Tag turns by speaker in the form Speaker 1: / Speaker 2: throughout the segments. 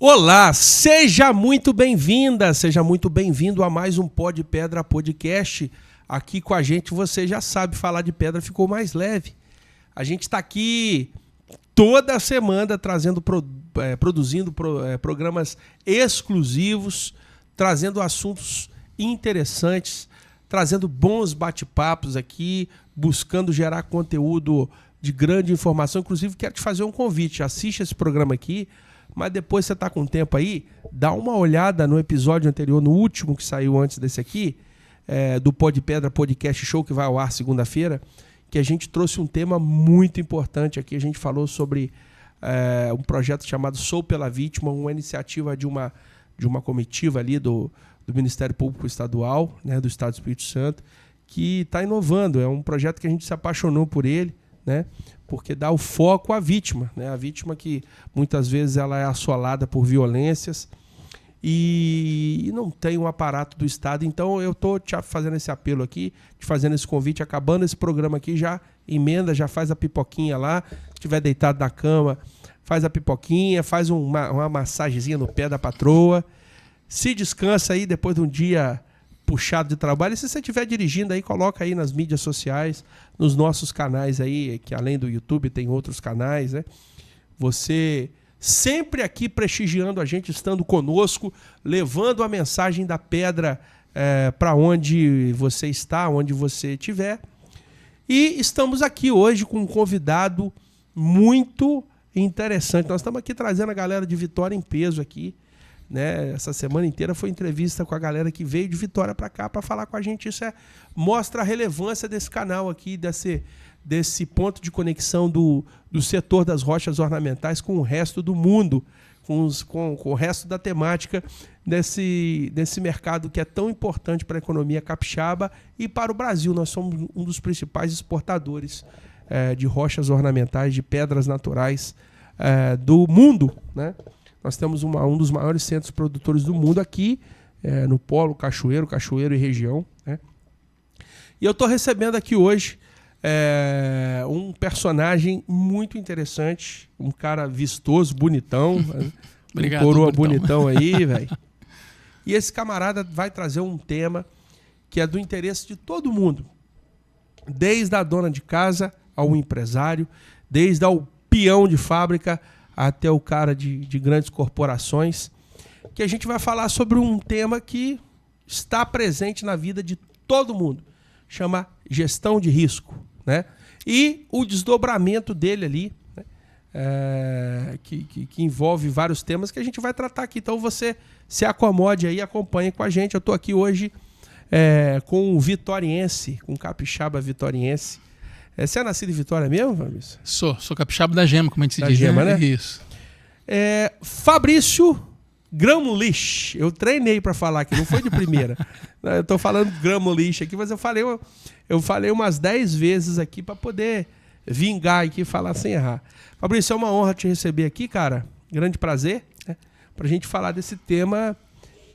Speaker 1: Olá, seja muito bem-vinda, seja muito bem-vindo a mais um Pó de Pedra Podcast. Aqui com a gente, você já sabe, falar de pedra ficou mais leve. A gente está aqui toda semana produzindo programas exclusivos, trazendo assuntos interessantes, trazendo bons bate-papos aqui, buscando gerar conteúdo de grande informação. Inclusive, quero te fazer um convite, assiste esse programa aqui, mas depois você está com tempo aí, dá uma olhada no episódio anterior, no último que saiu antes desse aqui, do Pó de Pedra Podcast Show, que vai ao ar segunda-feira, que a gente trouxe um tema muito importante aqui. A gente falou sobre um projeto chamado Sou pela Vítima, uma iniciativa de uma comitiva ali do Ministério Público Estadual, né, do Estado do Espírito Santo, que está inovando. É um projeto que a gente se apaixonou por ele, né, porque dá o foco à vítima, né, a vítima que muitas vezes ela é assolada por violências e não tem um aparato do Estado. Então eu estou te fazendo esse apelo aqui, te fazendo esse convite, acabando esse programa aqui, já emenda, já faz a pipoquinha lá, se estiver deitado na cama, faz a pipoquinha, faz uma massagenzinha no pé da patroa, se descansa aí depois de um dia puxado de trabalho. E se você estiver dirigindo aí, coloca aí nas mídias sociais, nos nossos canais aí, que além do YouTube tem outros canais, né? Você sempre aqui prestigiando a gente, estando conosco, levando a mensagem da pedra para onde você está, onde você estiver. E estamos aqui hoje com um convidado muito interessante. Nós estamos aqui trazendo a galera de Vitória em peso aqui, né? Essa semana inteira foi entrevista com a galera que veio de Vitória para cá para falar com a gente. Isso mostra a relevância desse canal aqui, desse ponto de conexão do setor das rochas ornamentais com o resto do mundo, com o resto da temática desse mercado que é tão importante para a economia capixaba e para o Brasil. Nós somos um dos principais exportadores de rochas ornamentais, de pedras naturais do mundo, né? Nós temos um dos maiores centros produtores do mundo aqui, no Polo Cachoeiro e região, né? E eu estou recebendo aqui hoje um personagem muito interessante, um cara vistoso, bonitão,
Speaker 2: Obrigado,
Speaker 1: um coroa bonitão aí, velho. E esse camarada vai trazer um tema que é do interesse de todo mundo, desde a dona de casa ao empresário, desde ao peão de fábrica até o cara de grandes corporações, que a gente vai falar sobre um tema que está presente na vida de todo mundo, chama gestão de risco, né? E o desdobramento dele ali, né? Que envolve vários temas que a gente vai tratar aqui. Então você se acomode aí, acompanhe com a gente. Eu estou aqui hoje com um vitoriense, com um capixaba vitoriense. Você é nascido em Vitória mesmo, Fabrício?
Speaker 2: Sou capixaba da Gema, como a gente se diz.
Speaker 1: Gema, né?
Speaker 2: Isso.
Speaker 1: Fabrício Gramulich. Eu treinei para falar aqui, não foi de primeira. Eu estou falando Gramulich aqui, mas eu falei umas 10 vezes aqui para poder vingar aqui e falar sem errar. Fabrício, é uma honra te receber aqui, cara. Grande prazer, né? Para a gente falar desse tema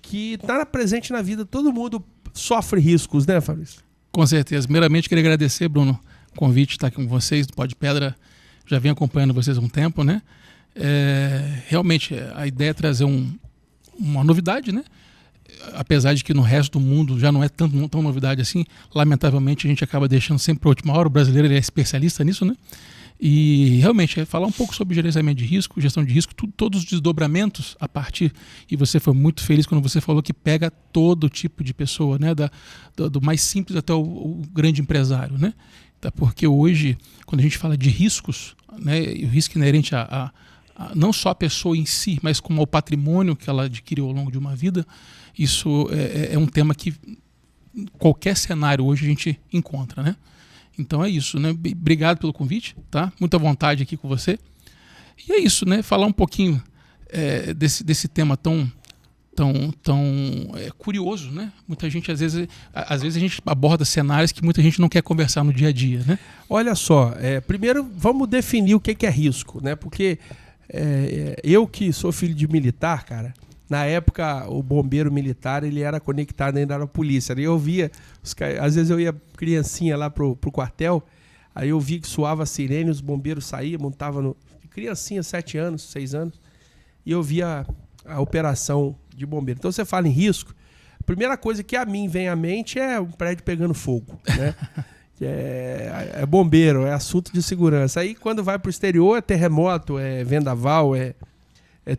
Speaker 1: que está presente na vida. Todo mundo sofre riscos, né, Fabrício?
Speaker 2: Com certeza. Primeiramente, queria agradecer, Bruno, o convite de estar aqui com vocês, do Pó de Pedra. Já venho acompanhando vocês há um tempo, né? Realmente, a ideia é trazer uma novidade, né? Apesar de que no resto do mundo já não é tão novidade assim, lamentavelmente a gente acaba deixando sempre para a última hora. O brasileiro ele é especialista nisso, né? E realmente falar um pouco sobre gerenciamento de risco, gestão de risco, todos os desdobramentos a partir, e você foi muito feliz quando você falou que pega todo tipo de pessoa, né? Do mais simples até o grande empresário, né? Porque hoje, quando a gente fala de riscos, né, o risco inerente a não só a pessoa em si, mas como ao patrimônio que ela adquiriu ao longo de uma vida, isso é um tema que em qualquer cenário hoje a gente encontra, né? Então é isso, né? Obrigado pelo convite, tá? Muita vontade aqui com você. E é isso, né? Falar um pouquinho desse tema tão curioso, né? Muita gente, às vezes a gente aborda cenários que muita gente não quer conversar no dia a dia, né?
Speaker 1: Olha só, primeiro vamos definir o que é risco, né? Porque eu que sou filho de militar, cara, na época o bombeiro militar ele era conectado ainda na polícia, né? Eu via, às vezes eu ia criancinha lá pro quartel, aí eu vi que soava a sirene, os bombeiros saíam, montavam criancinha, 7 anos, 6 anos, e eu via a operação de bombeiro. Então você fala em risco, a primeira coisa que a mim vem à mente é um prédio pegando fogo, né? É bombeiro, é assunto de segurança. Aí quando vai para o exterior é terremoto, é vendaval, é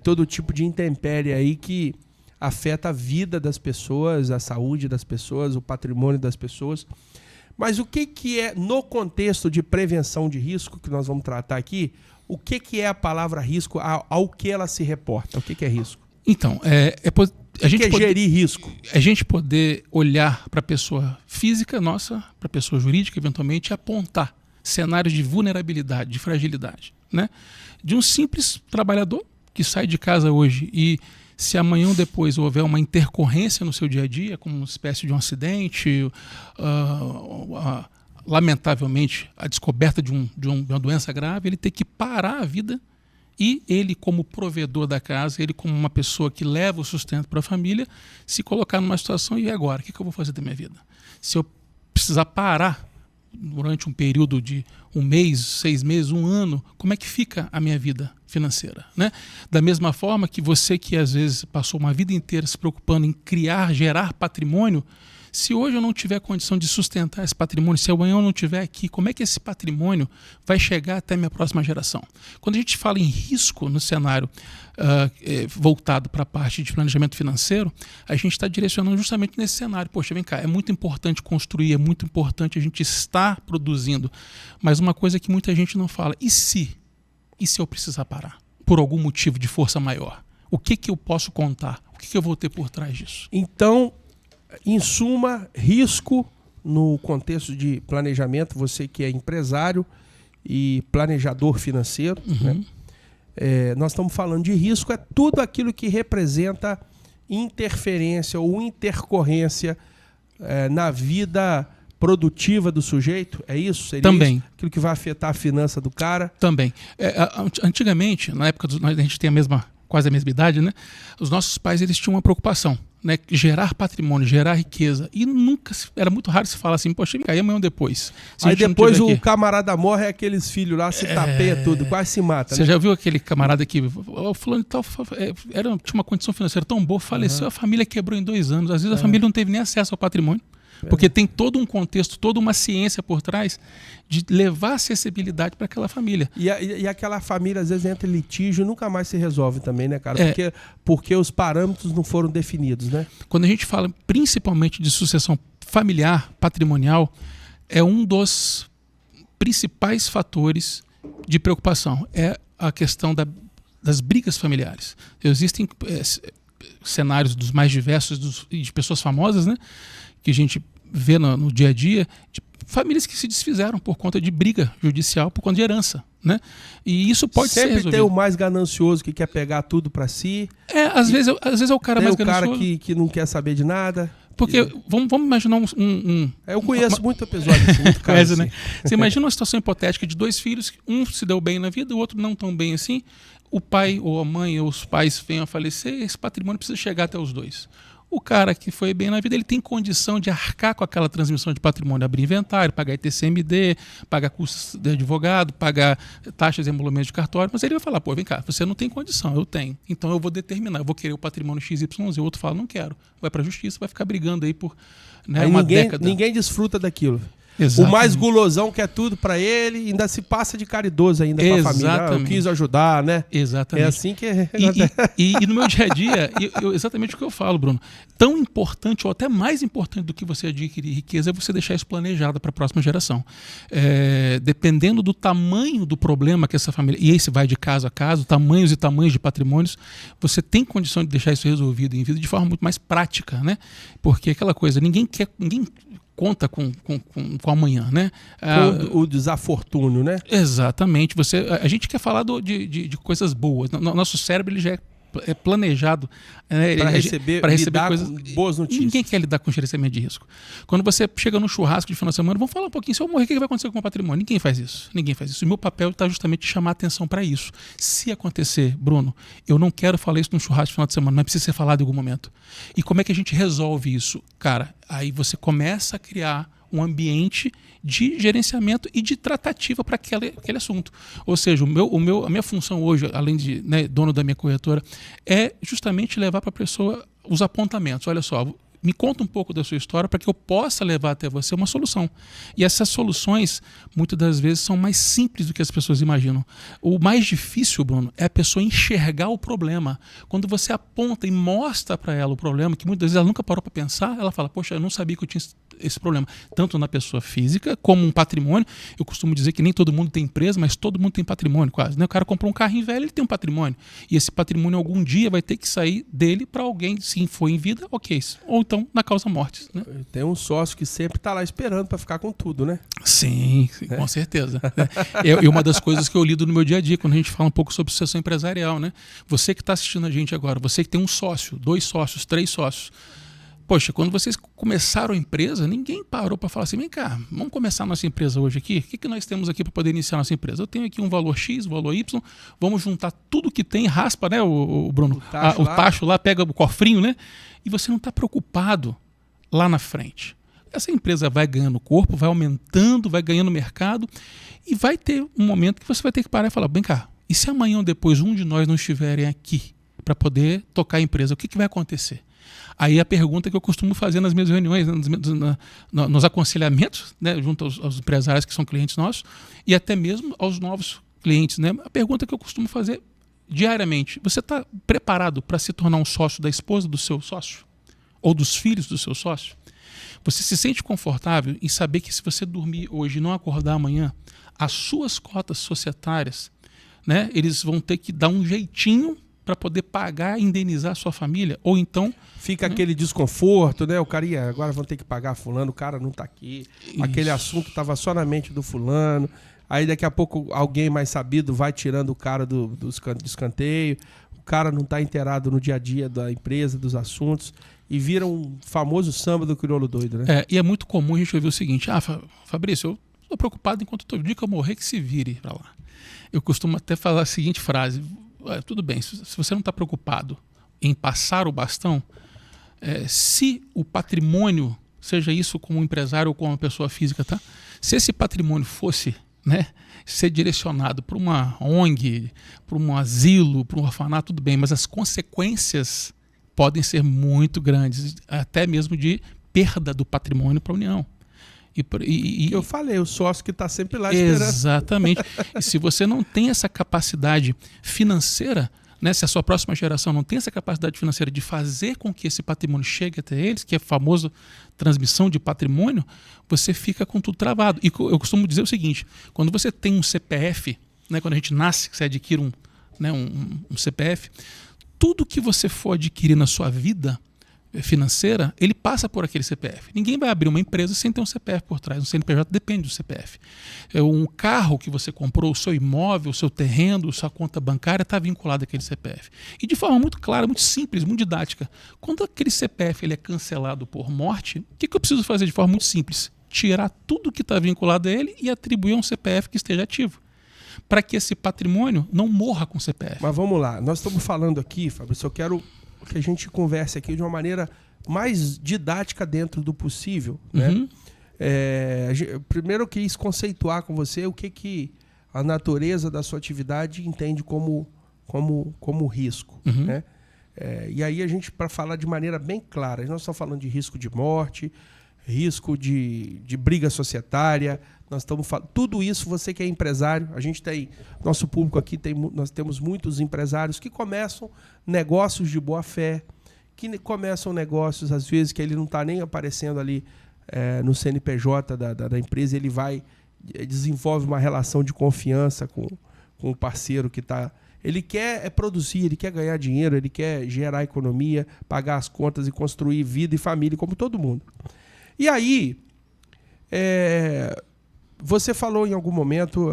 Speaker 1: todo tipo de intempérie aí que afeta a vida das pessoas, a saúde das pessoas, o patrimônio das pessoas. Mas o que é, no contexto de prevenção de risco, que nós vamos tratar aqui, o que é a palavra risco, ao que ela se reporta? O que é risco?
Speaker 2: Então,
Speaker 1: a gente gerir risco.
Speaker 2: A gente poder olhar para a pessoa física nossa, para a pessoa jurídica, eventualmente, e apontar cenários de vulnerabilidade, de fragilidade, né? De um simples trabalhador que sai de casa hoje e, se amanhã ou depois houver uma intercorrência no seu dia a dia, como uma espécie de um acidente, lamentavelmente a descoberta de uma doença grave, ele tem que parar a vida e ele, como provedor da casa, ele como uma pessoa que leva o sustento para a família, se colocar numa situação, e agora? O que eu vou fazer da minha vida? Se eu precisar parar durante um período de 1 mês, 6 meses, 1 ano, como é que fica a minha vida financeira, né? Da mesma forma que você que às vezes passou uma vida inteira se preocupando em gerar patrimônio, se hoje eu não tiver condição de sustentar esse patrimônio, se amanhã eu não estiver aqui, como é que esse patrimônio vai chegar até a minha próxima geração? Quando a gente fala em risco no cenário voltado para a parte de planejamento financeiro, a gente está direcionando justamente nesse cenário. Poxa, vem cá, é muito importante construir, é muito importante a gente estar produzindo, mas uma coisa que muita gente não fala, e se eu precisar parar? Por algum motivo de força maior? O que eu posso contar? O que eu vou ter por trás disso?
Speaker 1: Então, em suma, risco no contexto de planejamento, você que é empresário e planejador financeiro, né? Nós estamos falando de risco, é tudo aquilo que representa interferência ou intercorrência na vida produtiva do sujeito, é isso? Seria
Speaker 2: também
Speaker 1: isso? Aquilo que vai afetar a finança do cara?
Speaker 2: Também. Antigamente, na época a gente tem quase a mesma idade, né? Os nossos pais, eles tinham uma preocupação, né? Gerar patrimônio, gerar riqueza. E era muito raro se falar assim, poxa, aí amanhã ou depois.
Speaker 1: Aí depois o camarada morre, aqueles filhos lá se tapeia tudo, quase se mata.
Speaker 2: Você já viu aquele camarada que o fulano tal, tinha uma condição financeira tão boa, faleceu, a família quebrou em 2 anos. Às vezes a família não teve nem acesso ao patrimônio. Porque tem todo um contexto, toda uma ciência por trás de levar acessibilidade para aquela família.
Speaker 1: E aquela família, às vezes, entra em litígio e nunca mais se resolve também, né, cara? Porque os parâmetros não foram definidos, né?
Speaker 2: Quando a gente fala principalmente de sucessão familiar, patrimonial, é um dos principais fatores de preocupação. É a questão das brigas familiares. Existem cenários dos mais diversos de pessoas famosas, né? Que a gente vê no dia a dia, de famílias que se desfizeram por conta de briga judicial, por conta de herança, né? E isso pode ser resolvido.
Speaker 1: Sempre tem o mais ganancioso que quer pegar tudo para si.
Speaker 2: Às vezes é o cara mais ganancioso.
Speaker 1: Tem o cara que não quer saber de nada.
Speaker 2: Porque vamos imaginar
Speaker 1: eu conheço muito episódio assim, muito caso assim.
Speaker 2: Né? Você imagina uma situação hipotética de 2 filhos, um se deu bem na vida, o outro não tão bem assim. O pai ou a mãe ou os pais venham a falecer, esse patrimônio precisa chegar até os 2. O cara que foi bem na vida, ele tem condição de arcar com aquela transmissão de patrimônio, abrir inventário, pagar ITCMD, pagar custos de advogado, pagar taxas e emolumentos de cartório, mas ele vai falar, pô, vem cá, você não tem condição, eu tenho. Então eu vou determinar, eu vou querer o patrimônio XYZ, o outro fala, não quero. Vai para a justiça, vai ficar brigando aí por uma década.
Speaker 1: Ninguém desfruta daquilo.
Speaker 2: Exatamente.
Speaker 1: O mais gulosão quer tudo para ele, ainda se passa de caridoso ainda com a família. Eu quis ajudar, né?
Speaker 2: Exatamente.
Speaker 1: É assim que
Speaker 2: e no meu dia a dia, exatamente o que eu falo, Bruno. Tão importante, ou até mais importante do que você adquirir riqueza, é você deixar isso planejado para a próxima geração. Dependendo do tamanho do problema que essa família... E esse vai de caso a caso, tamanhos e tamanhos de patrimônios, você tem condição de deixar isso resolvido em vida de forma muito mais prática, né? Porque aquela coisa, ninguém conta com amanhã, né?
Speaker 1: O desafortúnio, né?
Speaker 2: Exatamente. A gente quer falar de coisas boas. Nosso cérebro ele já é planejado
Speaker 1: para receber coisas, boas notícias.
Speaker 2: Ninguém quer lidar com gerenciamento de risco. Quando você chega no churrasco de final de semana, vamos falar um pouquinho, se eu morrer, o que vai acontecer com o meu patrimônio? Ninguém faz isso. O meu papel está justamente chamar atenção para isso. Se acontecer, Bruno, eu não quero falar isso num churrasco de final de semana, mas precisa ser falado em algum momento. E como é que a gente resolve isso? Cara, aí você começa a criar um ambiente de gerenciamento e de tratativa para aquele assunto. Ou seja, a minha função hoje, além de, né, dono da minha corretora, é justamente levar para a pessoa os apontamentos. Olha só, me conta um pouco da sua história para que eu possa levar até você uma solução. E essas soluções, muitas das vezes, são mais simples do que as pessoas imaginam. O mais difícil, Bruno, é a pessoa enxergar o problema. Quando você aponta e mostra para ela o problema, que muitas vezes ela nunca parou para pensar, ela fala, poxa, eu não sabia que eu tinha esse problema. Tanto na pessoa física, como um patrimônio. Eu costumo dizer que nem todo mundo tem empresa, mas todo mundo tem patrimônio quase, né? O cara comprou um carrinho velho, ele tem um patrimônio. E esse patrimônio algum dia vai ter que sair dele para alguém, se for em vida, ok. Ou então na causa morte. Né?
Speaker 1: Tem um sócio que sempre está lá esperando para ficar com tudo, né?
Speaker 2: Sim, com certeza. E uma das coisas que eu lido no meu dia a dia, quando a gente fala um pouco sobre sucessão empresarial, né? Você que está assistindo a gente agora, você que tem um sócio, 2 sócios, 3 sócios. Poxa, quando vocês começaram a empresa, ninguém parou para falar assim, vem cá, vamos começar a nossa empresa hoje aqui? O que nós temos aqui para poder iniciar a nossa empresa? Eu tenho aqui um valor X, um valor Y, vamos juntar tudo que tem, raspa, né, o Bruno? O tacho lá, pega o cofrinho, né? E você não está preocupado lá na frente. Essa empresa vai ganhando corpo, vai aumentando, vai ganhando mercado e vai ter um momento que você vai ter que parar e falar, vem cá, e se amanhã ou depois um de nós não estiverem aqui para poder tocar a empresa, o que vai acontecer? Aí a pergunta que eu costumo fazer nas minhas reuniões, nos aconselhamentos, né, junto aos empresários que são clientes nossos, e até mesmo aos novos clientes, né, a pergunta que eu costumo fazer diariamente, você está preparado para se tornar um sócio da esposa do seu sócio? Ou dos filhos do seu sócio? Você se sente confortável em saber que se você dormir hoje e não acordar amanhã, as suas cotas societárias, né, eles vão ter que dar um jeitinho para poder pagar, indenizar a sua família, ou então...
Speaker 1: Fica aquele desconforto, né? O cara, agora vão ter que pagar fulano, o cara não está aqui. Isso. Aquele assunto estava só na mente do fulano. Aí daqui a pouco alguém mais sabido vai tirando o cara do escanteio. O cara não está inteirado no dia a dia da empresa, dos assuntos. E vira um famoso samba do crioulo doido, né?
Speaker 2: E é muito comum a gente ouvir o seguinte, Fabrício, eu estou preocupado enquanto o dia que eu morrer que se vire para lá. Eu costumo até falar a seguinte frase, tudo bem, se você não está preocupado em passar o bastão, se o patrimônio, seja isso como empresário ou como uma pessoa física, tá? Se esse patrimônio fosse, né, ser direcionado para uma ONG, para um asilo, para um orfanato, tudo bem, mas as consequências podem ser muito grandes, até mesmo de perda do patrimônio para a União.
Speaker 1: Eu falei, o sócio que está sempre lá esperando.
Speaker 2: Exatamente. E se você não tem essa capacidade financeira, né, se a sua próxima geração não tem essa capacidade financeira de fazer com que esse patrimônio chegue até eles, que é a famosa transmissão de patrimônio, você fica com tudo travado. E eu costumo dizer o seguinte, quando você tem um CPF, né, quando a gente nasce, você adquire um CPF, tudo que você for adquirir na sua vida financeira, ele passa por aquele CPF. Ninguém vai abrir uma empresa sem ter um CPF por trás. Um CNPJ depende do CPF. Um carro que você comprou, o seu imóvel, o seu terreno, sua conta bancária está vinculado àquele CPF. E de forma muito clara, muito simples, muito didática. Quando aquele CPF ele é cancelado por morte, o que eu preciso fazer de forma muito simples? Tirar tudo que está vinculado a ele e atribuir a um CPF que esteja ativo, para que esse patrimônio não morra com o CPF.
Speaker 1: Mas vamos lá, nós estamos falando aqui, Fabrício, eu quero que a gente converse aqui de uma maneira mais didática dentro do possível, né? Primeiro eu quis conceituar com você o que a natureza da sua atividade entende como risco, né? E aí a gente, para falar de maneira bem clara, nós estamos falando de risco de morte, risco de briga societária, nós estamos falando, tudo isso, você que é empresário, a gente tem, nosso público aqui, nós temos muitos empresários que começam negócios de boa fé, que começam negócios, às vezes, que ele não está nem aparecendo ali no CNPJ da empresa, ele desenvolve uma relação de confiança com o parceiro que está... Ele quer produzir, ele quer ganhar dinheiro, ele quer gerar economia, pagar as contas e construir vida e família, como todo mundo. E aí, você falou em algum momento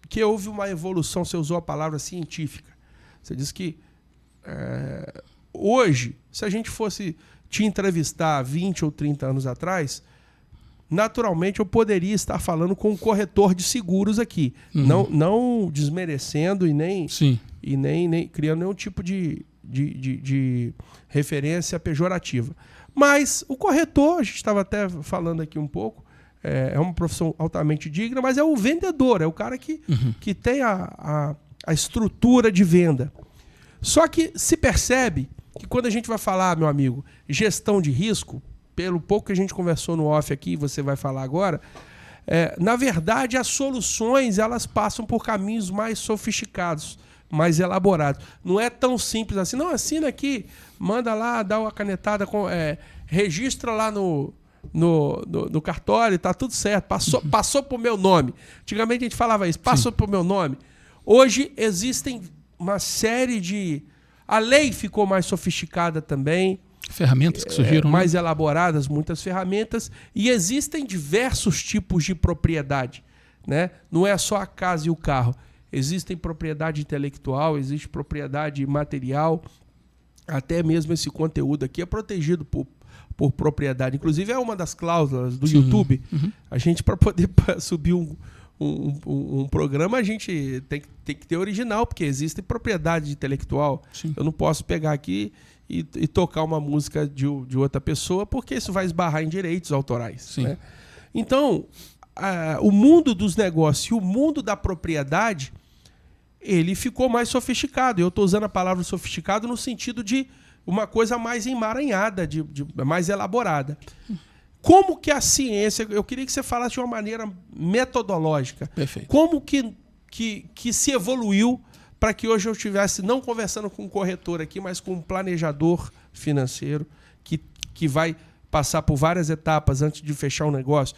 Speaker 1: que houve uma evolução, você usou a palavra científica. Você disse que hoje, se a gente fosse te entrevistar 20 ou 30 anos atrás, naturalmente eu poderia estar falando com um corretor de seguros aqui, não desmerecendo e nem criando nenhum tipo de referência pejorativa. Mas o corretor, a gente estava até falando aqui um pouco, é uma profissão altamente digna, mas é o vendedor, é o cara que tem a estrutura de venda. Só que se percebe que quando a gente vai falar, meu amigo, gestão de risco, pelo pouco que a gente conversou no off aqui, você vai falar agora, na verdade as soluções elas passam por caminhos mais sofisticados, mais elaborados. Não é tão simples assim, não, assina aqui, manda lá, dá uma canetada, registra lá no cartório, tá tudo certo, passou pro meu nome. Antigamente a gente falava isso, passou pro meu nome. Hoje existem uma série de... A lei ficou mais sofisticada também.
Speaker 2: Ferramentas que surgiram.
Speaker 1: Mais elaboradas, muitas ferramentas. E existem diversos tipos de propriedade, né? Não é só a casa e o carro. Existem propriedade intelectual, existe propriedade material. Até mesmo esse conteúdo aqui é protegido por propriedade. Inclusive é uma das cláusulas do YouTube. A gente, para poder subir um programa, a gente tem que ter original, porque existe propriedade intelectual. Sim. Eu não posso pegar aqui e tocar uma música de outra pessoa, porque isso vai esbarrar em direitos autorais. Né? Então, o mundo dos negócios e o mundo da propriedade, ele ficou mais sofisticado. Eu estou usando a palavra sofisticado no sentido de uma coisa mais emaranhada, mais elaborada. Como que a ciência... Eu queria que você falasse de uma maneira metodológica.
Speaker 2: Perfeito.
Speaker 1: Como que se evoluiu para que hoje eu estivesse não conversando com um corretor aqui, mas com um planejador financeiro que vai passar por várias etapas antes de fechar um negócio,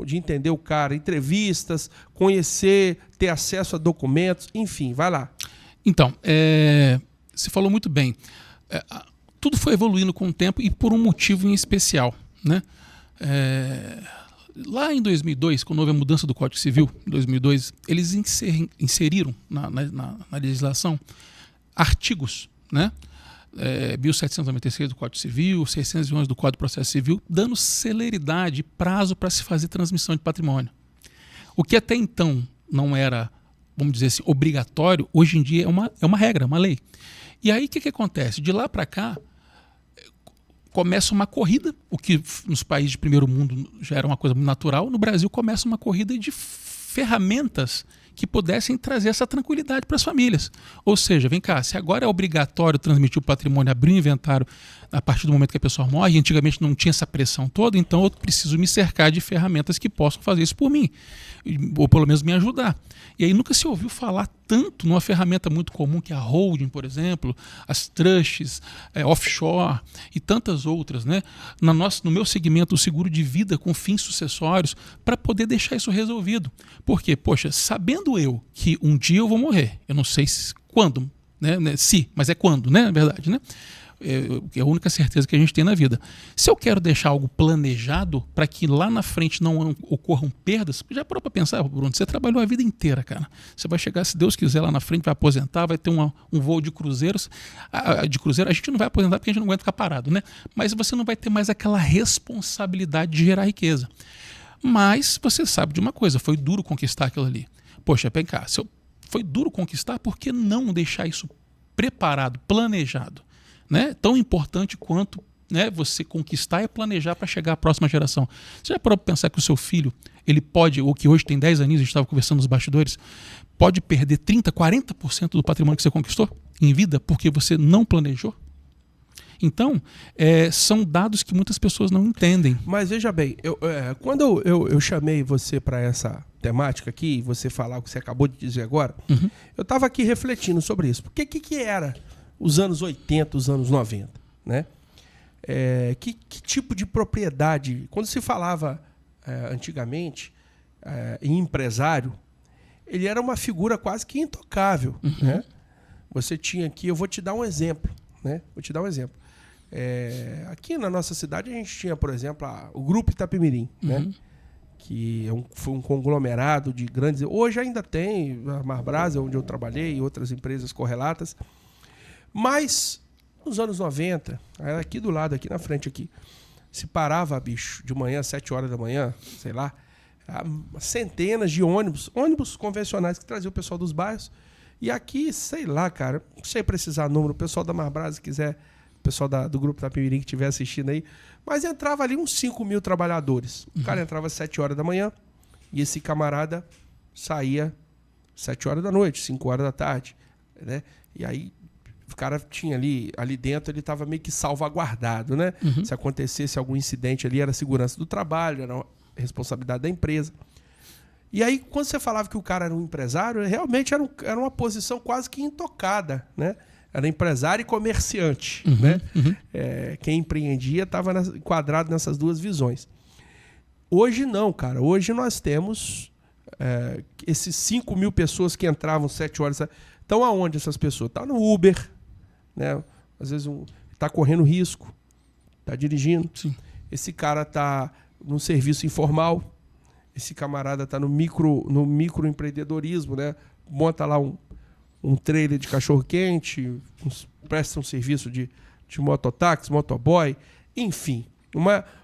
Speaker 1: de entender o cara, entrevistas, conhecer, ter acesso a documentos, enfim, vai lá.
Speaker 2: Então, você falou muito bem. Tudo foi evoluindo com o tempo e por um motivo em especial, né? Lá em 2002, quando houve a mudança do Código Civil, em 2002, eles inseriram na legislação artigos, né? 1796 do Código Civil, 611 do Código de Processo Civil, dando celeridade e prazo para se fazer transmissão de patrimônio. O que até então não era, vamos dizer assim, obrigatório, hoje em dia é uma regra, uma lei. E aí o que acontece? De lá para cá, começa uma corrida, o que nos países de primeiro mundo já era uma coisa muito natural, no Brasil começa uma corrida de ferramentas que pudessem trazer essa tranquilidade para as famílias. Ou seja, vem cá, se agora é obrigatório transmitir o patrimônio, abrir o inventário a partir do momento que a pessoa morre, e antigamente não tinha essa pressão toda, então eu preciso me cercar de ferramentas que possam fazer isso por mim, ou pelo menos me ajudar. E aí nunca se ouviu falar tanto numa ferramenta muito comum que é a holding, por exemplo, as trusts, offshore e tantas outras, né? No meu segmento, o seguro de vida com fins sucessórios, para poder deixar isso resolvido. Por quê? Poxa, sabendo eu que um dia eu vou morrer, eu não sei quando, né? Mas é quando, né? Na verdade, né? É a única certeza que a gente tem na vida. Se eu quero deixar algo planejado para que lá na frente não ocorram perdas, já parou para pensar, Bruno, você trabalhou a vida inteira, cara. Você vai chegar, se Deus quiser, lá na frente, vai aposentar, vai ter um voo de cruzeiros. De cruzeiro, a gente não vai aposentar porque a gente não aguenta ficar parado, né? Mas você não vai ter mais aquela responsabilidade de gerar riqueza. Mas você sabe de uma coisa, foi duro conquistar aquilo ali. Poxa, vem cá, foi duro conquistar, por que não deixar isso preparado, planejado? Né? Tão importante quanto, né, você conquistar e planejar para chegar à próxima geração. Você já parou para pensar que o seu filho, ele pode, ou que hoje tem 10 aninhos, a gente estava conversando nos bastidores, pode perder 30%, 40% do patrimônio que você conquistou em vida porque você não planejou? Então, são dados que muitas pessoas não entendem.
Speaker 1: Mas veja bem, quando eu chamei você para essa temática aqui, você falar o que você acabou de dizer agora, eu estava aqui refletindo sobre isso. Porque o que era os anos 80, os anos 90, né? Que tipo de propriedade... Quando se falava antigamente em empresário, ele era uma figura quase que intocável, né? Você tinha aqui... Eu vou te dar um exemplo, né? Aqui na nossa cidade a gente tinha, por exemplo, o Grupo Itapemirim, né? Que foi um conglomerado de grandes... Hoje ainda tem a Marbrasa, onde eu trabalhei, e outras empresas correlatas. Mas, nos anos 90, aqui do lado, aqui na frente, aqui, se parava, bicho, de manhã, 7 horas da manhã, sei lá, centenas de ônibus convencionais que traziam o pessoal dos bairros. E aqui, sei lá, cara, não sei precisar número, o pessoal da Marbrasa quiser pessoal do grupo da Pimirim que estiver assistindo aí, mas entrava ali uns 5 mil trabalhadores. O cara entrava às 7 horas da manhã e esse camarada saía 7 horas da noite, 5 horas da tarde, né? E aí o cara tinha ali dentro, ele estava meio que salvaguardado, né? Se acontecesse algum incidente ali, era a segurança do trabalho, era a responsabilidade da empresa. E aí, quando você falava que o cara era um empresário, realmente era uma posição quase que intocada, né? Era empresário e comerciante, né? Quem empreendia estava enquadrado nessas duas visões. Hoje não, cara. Hoje nós temos esses 5 mil pessoas que entravam 7 horas. Estão aonde essas pessoas? Estão no Uber, né? Às vezes está correndo risco, está dirigindo.
Speaker 2: Sim.
Speaker 1: Esse cara está no serviço informal. Esse camarada está no microempreendedorismo, né? Monta lá um trailer de cachorro-quente, presta um serviço de mototáxi, motoboy, enfim.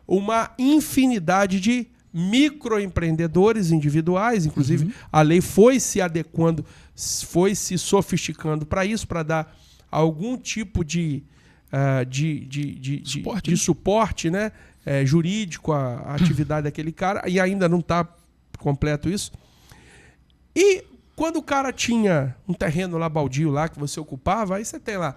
Speaker 1: Uma infinidade de microempreendedores individuais, inclusive a lei foi se adequando, foi se sofisticando para isso, para dar algum tipo de suporte, né? Jurídico à atividade daquele cara, e ainda não está completo isso. E quando o cara tinha um terreno lá baldio lá que você ocupava, aí você tem lá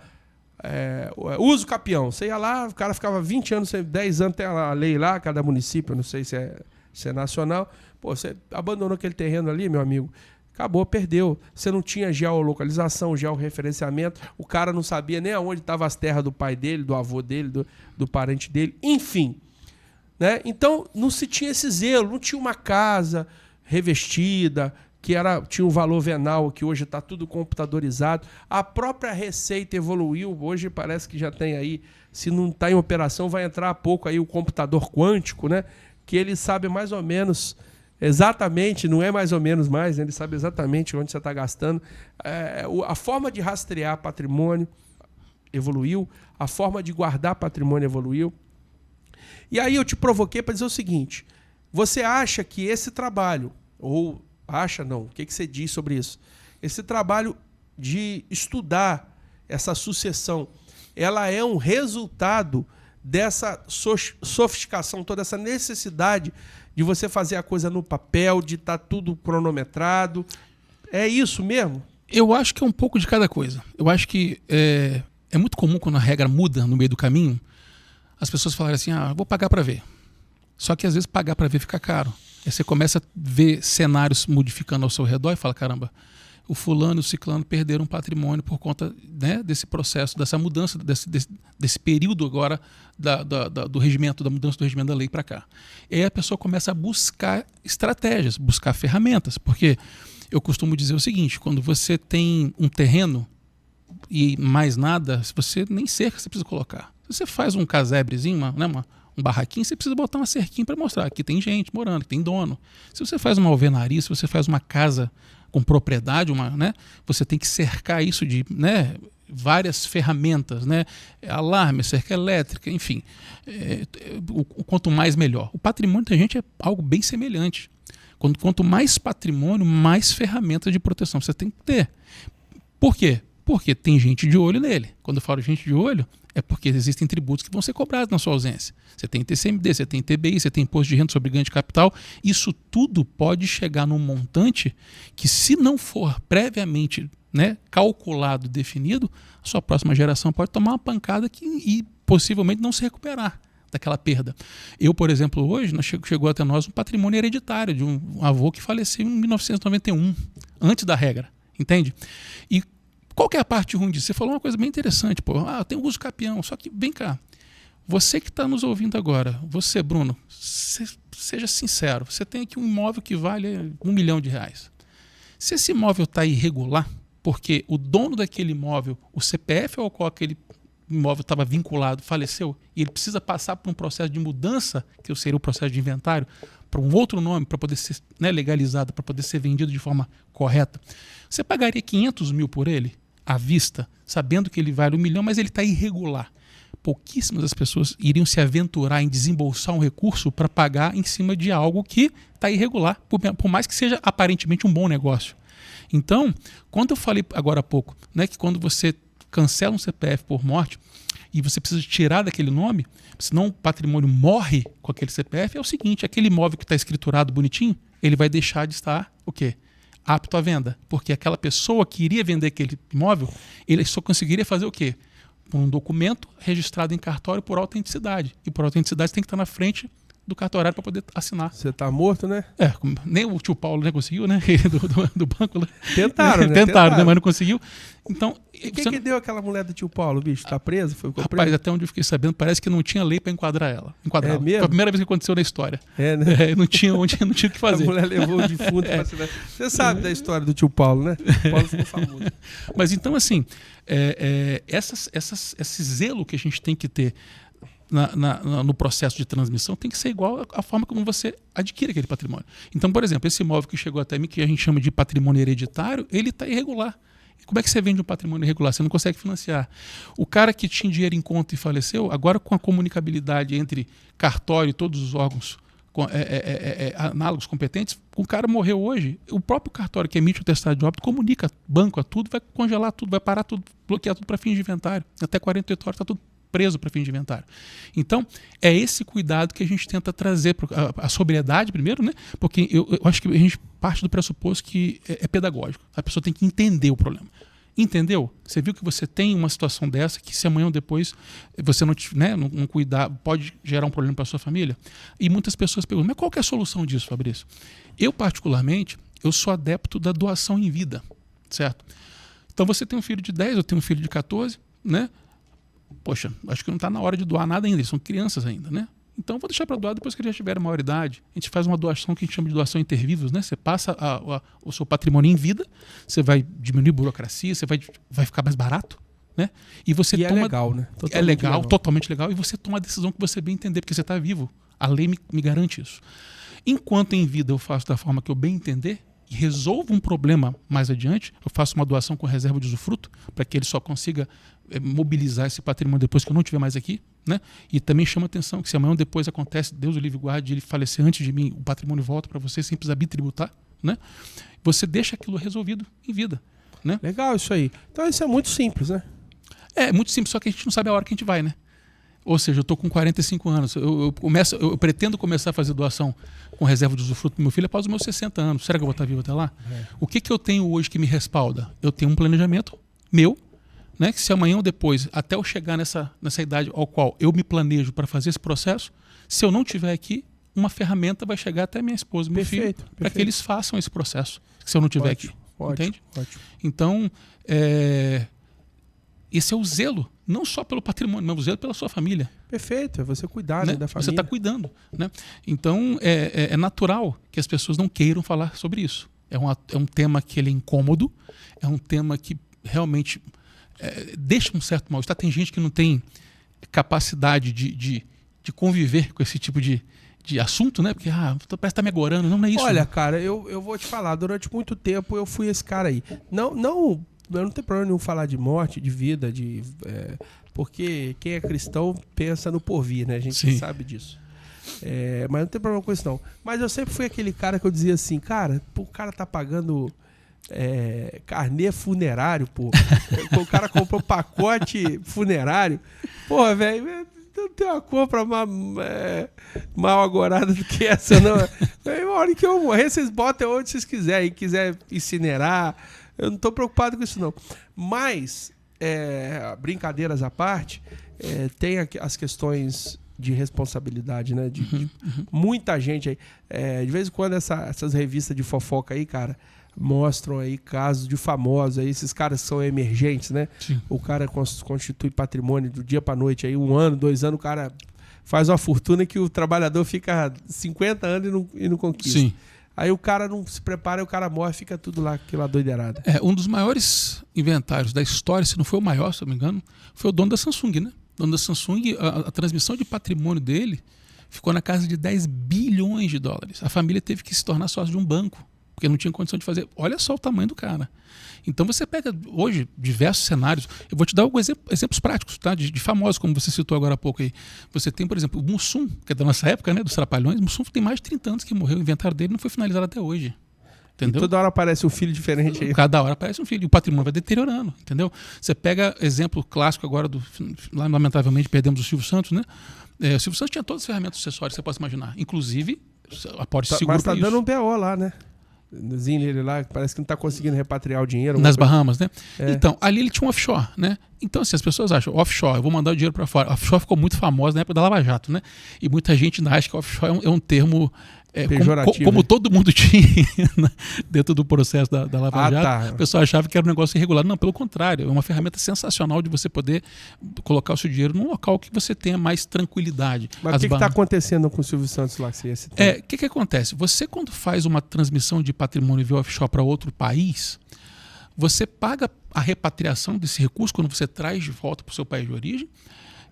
Speaker 1: uso capião. Você ia lá, o cara ficava 20 anos, 10 anos, tem a lei lá, cada município, não sei se é nacional. Pô, você abandonou aquele terreno ali, meu amigo, acabou, perdeu. Você não tinha geolocalização, georreferenciamento, o cara não sabia nem aonde estavam as terras do pai dele, do avô dele, do parente dele, enfim. Né? Então, não se tinha esse zelo, não tinha uma casa revestida, que tinha um valor venal, que hoje está tudo computadorizado. A própria Receita evoluiu, hoje parece que já tem aí, se não está em operação, vai entrar há pouco aí o computador quântico, né? Que ele sabe mais ou menos, exatamente, não é mais ou menos mais, né? Ele sabe exatamente onde você está gastando. A forma de rastrear patrimônio evoluiu, a forma de guardar patrimônio evoluiu. E aí eu te provoquei para dizer o seguinte, você acha que esse trabalho, ou acha não, o que você diz sobre isso? Esse trabalho de estudar essa sucessão, ela é um resultado dessa sofisticação, toda essa necessidade de você fazer a coisa no papel, de estar tudo cronometrado. É isso mesmo?
Speaker 2: Eu acho que é um pouco de cada coisa. Eu acho que é muito comum quando a regra muda no meio do caminho, as pessoas falarem assim, vou pagar para ver. Só que às vezes pagar para ver fica caro. Aí você começa a ver cenários modificando ao seu redor e fala, caramba, o fulano e o ciclano perderam patrimônio por conta, né, desse processo, dessa mudança, desse período agora do regimento, da mudança do regimento da lei para cá. E aí a pessoa começa a buscar estratégias, buscar ferramentas, porque eu costumo dizer o seguinte, quando você tem um terreno e mais nada, você nem cerca você precisa colocar. Se você faz um casebrezinho, um barraquinho, você precisa botar uma cerquinha para mostrar que tem gente morando, que tem dono. Se você faz uma alvenaria, se você faz uma casa com propriedade, né, você tem que cercar isso de, né, várias ferramentas, né, alarme, cerca elétrica, enfim. O quanto mais, melhor. O patrimônio da gente é algo bem semelhante. Quanto mais patrimônio, mais ferramentas de proteção você tem que ter. Por quê? Porque tem gente de olho nele. Quando eu falo gente de olho, é porque existem tributos que vão ser cobrados na sua ausência. Você tem TCMD, você tem TBI, você tem imposto de renda sobre ganho de capital. Isso tudo pode chegar num montante que, se não for previamente, né, calculado, definido, a sua próxima geração pode tomar uma pancada e possivelmente não se recuperar daquela perda. Eu, por exemplo, hoje, chegou até nós um patrimônio hereditário de um avô que faleceu em 1991, antes da regra, entende? E qual que é a parte ruim disso? Você falou uma coisa bem interessante, pô. Tem o uso capião, só que vem cá. Você que está nos ouvindo agora, você, Bruno, seja sincero, você tem aqui um imóvel que vale R$1 milhão. Se esse imóvel está irregular, porque o dono daquele imóvel, o CPF ao qual aquele imóvel estava vinculado, faleceu, e ele precisa passar por um processo de mudança, que seria o processo de inventário, para um outro nome, para poder ser, né, legalizado, para poder ser vendido de forma correta, você pagaria 500 mil por ele? À vista, sabendo que ele vale R$1 milhão, mas ele está irregular. Pouquíssimas das pessoas iriam se aventurar em desembolsar um recurso para pagar em cima de algo que está irregular, por mais que seja aparentemente um bom negócio. Então, quando eu falei agora há pouco, né, que quando você cancela um CPF por morte, e você precisa tirar daquele nome, senão o patrimônio morre com aquele CPF, é o seguinte, aquele imóvel que está escriturado bonitinho, ele vai deixar de estar o quê? Apto à venda. Porque aquela pessoa que iria vender aquele imóvel, ele só conseguiria fazer o quê? Por um documento registrado em cartório por autenticidade. E por autenticidade você tem que estar na frente do cartorário para poder assinar.
Speaker 1: Você tá morto, né?
Speaker 2: Nem o tio Paulo, né, conseguiu, né? do banco. Né?
Speaker 1: Tentaram, né?
Speaker 2: Tentaram, né? Mas não conseguiu. Então,
Speaker 1: e quem que deu aquela mulher do tio Paulo, bicho? Tá preso?
Speaker 2: Rapaz, preso? Até onde eu fiquei sabendo, parece que não tinha lei para enquadrar ela.
Speaker 1: É mesmo?
Speaker 2: Foi a primeira vez que aconteceu na história.
Speaker 1: Né?
Speaker 2: Não tinha o que fazer.
Speaker 1: A mulher levou o defunto pra cidade. Você sabe da história do tio Paulo, né? O Paulo ficou famoso.
Speaker 2: Mas então, assim, esse zelo que a gente tem que ter no processo de transmissão tem que ser igual à forma como você adquire aquele patrimônio. Então, por exemplo, esse imóvel que chegou até mim, que a gente chama de patrimônio hereditário, ele está irregular. Como é que você vende um patrimônio irregular? Você não consegue financiar. O cara que tinha dinheiro em conta e faleceu, agora com a comunicabilidade entre cartório e todos os órgãos análogos competentes, o cara morreu hoje, o próprio cartório que emite o atestado de óbito comunica banco a tudo, vai congelar tudo, vai parar tudo, bloquear tudo para fins de inventário. Até 48 horas está tudo preso para fim de inventário. Então, é esse cuidado que a gente tenta trazer, a sobriedade primeiro, né? Porque eu acho que a gente parte do pressuposto que é pedagógico. A pessoa tem que entender o problema. Entendeu? Você viu que você tem uma situação dessa que se amanhã ou depois você não cuidar, pode gerar um problema para a sua família? E muitas pessoas perguntam, mas qual que é a solução disso, Fabrício? Eu, particularmente, eu sou adepto da doação em vida, certo? Então, você tem um filho de 10, eu tenho um filho de 14, né? Poxa, acho que não está na hora de doar nada ainda, eles são crianças ainda, né? Então vou deixar para doar depois que eles já tiverem maioridade. A gente faz uma doação que a gente chama de doação intervivos, né? Você passa o seu patrimônio em vida, você vai diminuir burocracia, você vai ficar mais barato, né? E você toma...
Speaker 1: é legal, né?
Speaker 2: Totalmente legal, totalmente legal, e você toma a decisão que você bem entender, porque você está vivo. A lei me garante isso. Enquanto em vida eu faço da forma que eu bem entender, e resolvo um problema mais adiante, eu faço uma doação com reserva de usufruto, para que ele só consiga mobilizar esse patrimônio depois que eu não estiver mais aqui, né? E também chama atenção que se amanhã ou depois acontece, Deus o livre guarde, ele falecer antes de mim, o patrimônio volta para você sem precisar bitributar, né? Você deixa aquilo resolvido em vida, né?
Speaker 1: Legal isso aí. Então isso é muito simples, né?
Speaker 2: É muito simples, só que a gente não sabe a hora que a gente vai, né? Ou seja, eu estou com 45 anos, eu pretendo começar a fazer doação com reserva de usufruto do meu filho após os meus 60 anos. Será que eu vou estar vivo até lá? O que eu tenho hoje que me respalda? Eu tenho um planejamento meu, né, que se amanhã ou depois, até eu chegar nessa idade ao qual eu me planejo para fazer esse processo, se eu não estiver aqui, uma ferramenta vai chegar até minha esposa e meu filho para que eles façam esse processo, se eu não estiver aqui. Entende?
Speaker 1: Ótimo.
Speaker 2: Então, esse é o zelo, não só pelo patrimônio, mas o zelo pela sua família.
Speaker 1: Perfeito, é você cuidar,
Speaker 2: né?
Speaker 1: Da família.
Speaker 2: Você está cuidando. Né? Então, é natural que as pessoas não queiram falar sobre isso. É um tema que ele é incômodo, é um tema que realmente deixa um certo mal-estar. Tem gente que não tem capacidade de conviver com esse tipo de assunto, né? Porque parece que está me agorando. Não é isso.
Speaker 1: Olha,
Speaker 2: né?
Speaker 1: cara, eu vou te falar, durante muito tempo eu fui esse cara aí. Eu não tenho problema nenhum falar de morte, de vida, porque quem é cristão pensa no porvir, né? A gente sabe disso. Mas não tem problema com isso, não. Mas eu sempre fui aquele cara que eu dizia assim, cara, o cara tá pagando carnê funerário, pô. O cara comprou pacote funerário. Porra, velho, não tem uma compra mal agorada do que essa, não. Na hora que eu morrer, vocês botam onde vocês quiserem. Quiser incinerar, eu não tô preocupado com isso, não. Mas, brincadeiras à parte, tem as questões de responsabilidade, né? De muita gente aí. De vez em quando essas revistas de fofoca aí, cara, mostram aí casos de famosos aí, esses caras são emergentes, né?
Speaker 2: Sim.
Speaker 1: O cara constitui patrimônio do dia pra noite aí, 1 ano, 2 anos, o cara faz uma fortuna que o trabalhador fica 50 anos e não conquista.
Speaker 2: Sim.
Speaker 1: Aí o cara não se prepara e o cara morre, fica tudo lá, aquela doideirada.
Speaker 2: Um dos maiores inventários da história, se não foi o maior, se não me engano, foi o dono da Samsung, né? O dono da Samsung, a transmissão de patrimônio dele ficou na casa de 10 bilhões de dólares. A família teve que se tornar sócio de um banco, porque não tinha condição de fazer. Olha só o tamanho do cara. Então você pega hoje diversos cenários. Eu vou te dar alguns exemplos práticos, tá? De famosos, como você citou agora há pouco aí. Você tem, por exemplo, o Mussum, que é da nossa época, né? Dos Trapalhões. O Mussum tem mais de 30 anos que morreu. O inventário dele não foi finalizado até hoje. Entendeu?
Speaker 1: E toda hora aparece um filho diferente aí.
Speaker 2: Cada hora aparece um filho. E o patrimônio vai deteriorando, entendeu? Você pega exemplo clássico agora, lamentavelmente perdemos o Silvio Santos, né? O Silvio Santos tinha todas as ferramentas sucessórias que você possa imaginar. Inclusive, apólice seguro.
Speaker 1: Mas tá dando um BO lá, né? Ele lá, parece que não está conseguindo repatriar o dinheiro.
Speaker 2: Nas Bahamas, né?
Speaker 1: É.
Speaker 2: Então, ali ele tinha um offshore, né? Então, assim, as pessoas acham, offshore, eu vou mandar o dinheiro para fora. Offshore ficou muito famoso na época da Lava Jato, né? E muita gente ainda acha que offshore é um termo
Speaker 1: pejorativo,
Speaker 2: como
Speaker 1: né?
Speaker 2: todo mundo tinha dentro do processo da Lava Jato.
Speaker 1: Tá.
Speaker 2: O pessoal achava que era um negócio irregular. Não, pelo contrário, é uma ferramenta sensacional de você poder colocar o seu dinheiro num local que você tenha mais tranquilidade.
Speaker 1: Mas o que está acontecendo com o Silvio Santos lá?
Speaker 2: O que acontece? Você, quando faz uma transmissão de patrimônio via offshore para outro país, você paga a repatriação desse recurso quando você traz de volta para o seu país de origem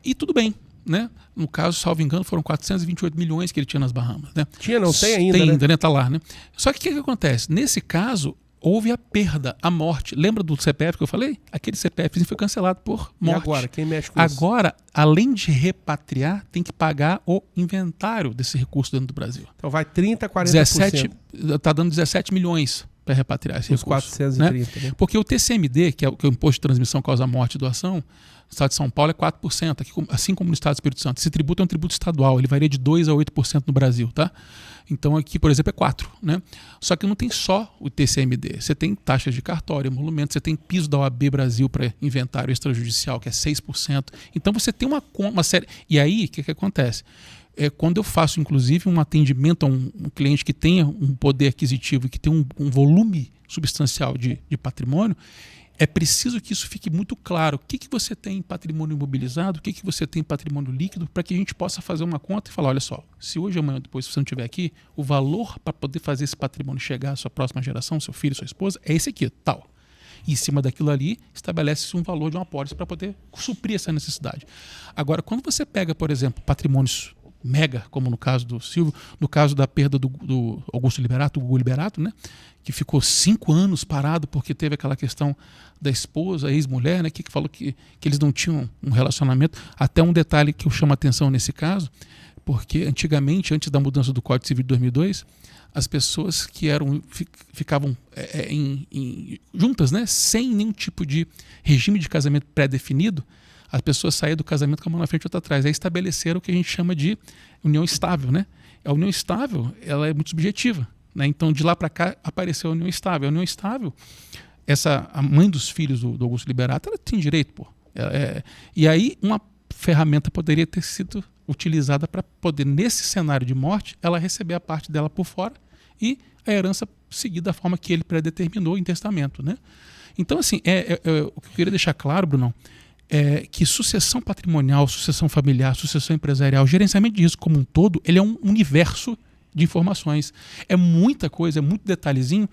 Speaker 2: e tudo bem. Né? No caso, salvo engano, foram 428 milhões que ele tinha nas Bahamas. Né?
Speaker 1: Não tem ainda,
Speaker 2: tem
Speaker 1: né?
Speaker 2: ainda, né? Tá lá, né? Só que o que acontece? Nesse caso, houve a perda, a morte. Lembra do CPF que eu falei? Aquele CPF foi cancelado por morte.
Speaker 1: E agora? Quem mexe com isso?
Speaker 2: Agora, além de repatriar, tem que pagar o inventário desse recurso dentro do Brasil.
Speaker 1: Então vai 30%, 40%.
Speaker 2: está dando 17 milhões para repatriar esse recurso.
Speaker 1: 430, né?
Speaker 2: Porque o TCMD, que é o Imposto de Transmissão Causa Morte e Doação, no estado de São Paulo é 4%, aqui, assim como no estado do Espírito Santo. Esse tributo é um tributo estadual, ele varia de 2% a 8% no Brasil, tá? Então aqui, por exemplo, é 4%, né? Só que não tem só o TCMD, você tem taxas de cartório, emolumentos, você tem piso da OAB Brasil para inventário extrajudicial, que é 6%. Então você tem uma série... E aí, o que acontece? Quando eu faço, inclusive, um atendimento a um cliente que tenha um poder aquisitivo e que tenha um volume substancial de patrimônio, é preciso que isso fique muito claro. O que você tem em patrimônio imobilizado, o que você tem em patrimônio líquido, para que a gente possa fazer uma conta e falar, olha só, se hoje, amanhã, depois, se você não estiver aqui, o valor para poder fazer esse patrimônio chegar à sua próxima geração, seu filho, sua esposa, é esse aqui, tal. E em cima daquilo ali, estabelece-se um valor de uma apólice para poder suprir essa necessidade. Agora, quando você pega, por exemplo, patrimônios mega, como no caso do Silvio, no caso da perda do Augusto Liberato, o Gugu Liberato, né, que ficou 5 anos parado porque teve aquela questão da esposa, a ex-mulher, né, que falou que eles não tinham um relacionamento. Até um detalhe que eu chamo a atenção nesse caso, porque antigamente, antes da mudança do Código Civil de 2002, as pessoas que ficavam juntas, né, sem nenhum tipo de regime de casamento pré-definido, as pessoas saíam do casamento com a mão na frente e outra atrás. Aí estabeleceram o que a gente chama de união estável, né? A união estável, ela é muito subjetiva, né? Então, de lá para cá, apareceu a união estável. A união estável, a mãe dos filhos do Augusto Liberato, ela tem direito, pô. E aí, uma ferramenta poderia ter sido utilizada para poder, nesse cenário de morte, ela receber a parte dela por fora e a herança seguir da forma que ele predeterminou em testamento, né? Então, assim, o que eu queria deixar claro, Bruno, é que sucessão patrimonial, sucessão familiar, sucessão empresarial, gerenciamento de risco como um todo, ele é um universo de informações. É muita coisa, é muito detalhezinho,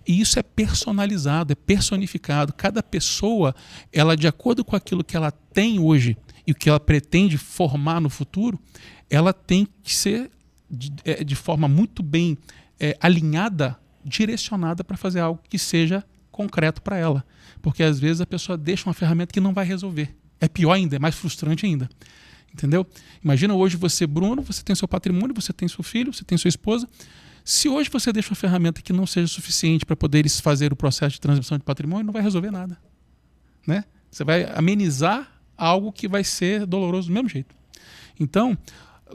Speaker 2: e isso é personalizado, é personificado. Cada pessoa, ela, de acordo com aquilo que ela tem hoje e o que ela pretende formar no futuro, ela tem que ser de forma muito bem alinhada, direcionada para fazer algo que seja concreto para ela. Porque às vezes a pessoa deixa uma ferramenta que não vai resolver. É pior ainda, é mais frustrante ainda. Entendeu? Imagina hoje você, Bruno, você tem seu patrimônio, você tem seu filho, você tem sua esposa. Se hoje você deixa uma ferramenta que não seja suficiente para poder fazer o processo de transmissão de patrimônio, não vai resolver nada. Né? Você vai amenizar algo que vai ser doloroso do mesmo jeito. Então,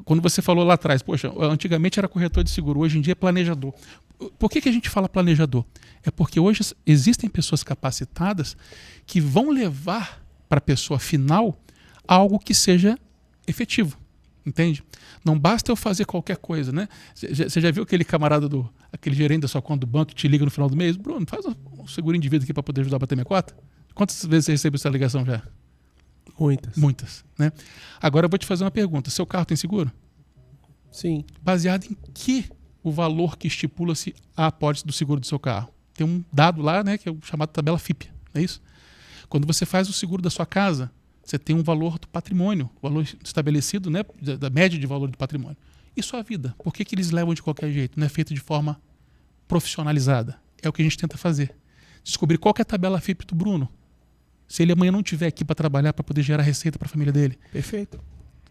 Speaker 2: quando você falou lá atrás, poxa, antigamente era corretor de seguro, hoje em dia é planejador. Por que a gente fala planejador? É porque hoje existem pessoas capacitadas que vão levar para a pessoa final algo que seja efetivo, entende? Não basta eu fazer qualquer coisa, né? Você já viu aquele camarada, aquele gerente da sua conta do banco que te liga no final do mês? Bruno, faz um seguro de vida aqui para poder ajudar a bater minha cota? Quantas vezes você recebeu essa ligação já? Muitas, né? Agora eu vou te fazer uma pergunta. Seu carro tem seguro?
Speaker 1: Sim.
Speaker 2: Baseado em que o valor que estipula-se a apólice do seguro do seu carro? Tem um dado lá, né, que é o chamado tabela FIPE, não é isso? Quando você faz o seguro da sua casa, você tem um valor do patrimônio, valor estabelecido, né, da média de valor do patrimônio. E sua vida? Por que eles levam de qualquer jeito? Não é feito de forma profissionalizada. É o que a gente tenta fazer. Descobrir qual que é a tabela FIPE do Bruno. Se ele amanhã não estiver aqui para trabalhar, para poder gerar receita para a família dele.
Speaker 1: Perfeito.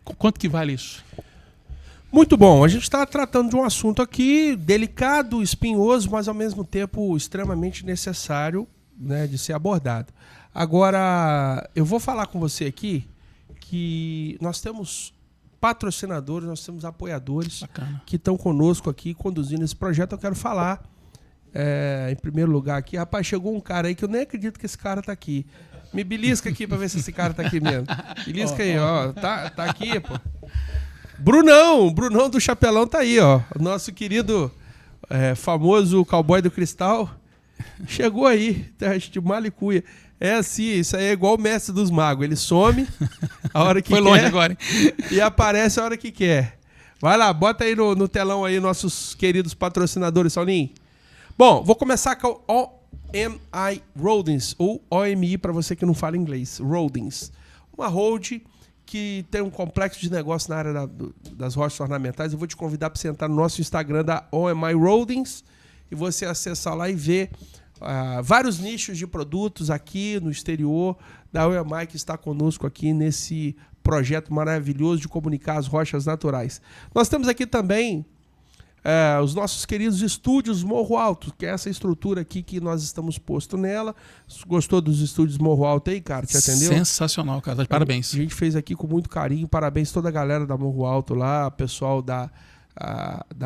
Speaker 2: Quanto que vale isso?
Speaker 1: Muito bom, a gente está tratando de um assunto aqui delicado, espinhoso, mas ao mesmo tempo extremamente necessário, né, de ser abordado. Agora, eu vou falar com você aqui que nós temos patrocinadores, nós temos apoiadores que estão conosco aqui conduzindo esse projeto. Eu quero falar, em primeiro lugar aqui, rapaz, chegou um cara aí que eu nem acredito que esse cara está aqui. Me belisca aqui para ver se esse cara está aqui mesmo. Belisca aí, ó, tá aqui, pô. Brunão do Chapelão tá aí, ó. O nosso querido famoso cowboy do cristal chegou aí, de Malicuia. É assim, isso aí é igual o mestre dos magos. Ele some a hora que
Speaker 2: Foi
Speaker 1: quer.
Speaker 2: longe agora, hein?
Speaker 1: E aparece a hora que quer. Vai lá, bota aí no telão aí nossos queridos patrocinadores, Saulinho. Bom, vou começar com o OMI Holdings, ou OMI para você que não fala inglês. Holdings. Uma hold que tem um complexo de negócio na área das rochas ornamentais. Eu vou te convidar para você entrar no nosso Instagram da OMI Holdings e você acessar lá e ver vários nichos de produtos aqui no exterior da OMI que está conosco aqui nesse projeto maravilhoso de comunicar as rochas naturais. Nós temos aqui também os nossos queridos estúdios Morro Alto, que é essa estrutura aqui que nós estamos posto nela. Gostou dos estúdios Morro Alto aí, cara? Te atendeu?
Speaker 2: Sensacional, cara. Parabéns.
Speaker 1: A gente fez aqui com muito carinho. Parabéns a toda a galera da Morro Alto lá, pessoal da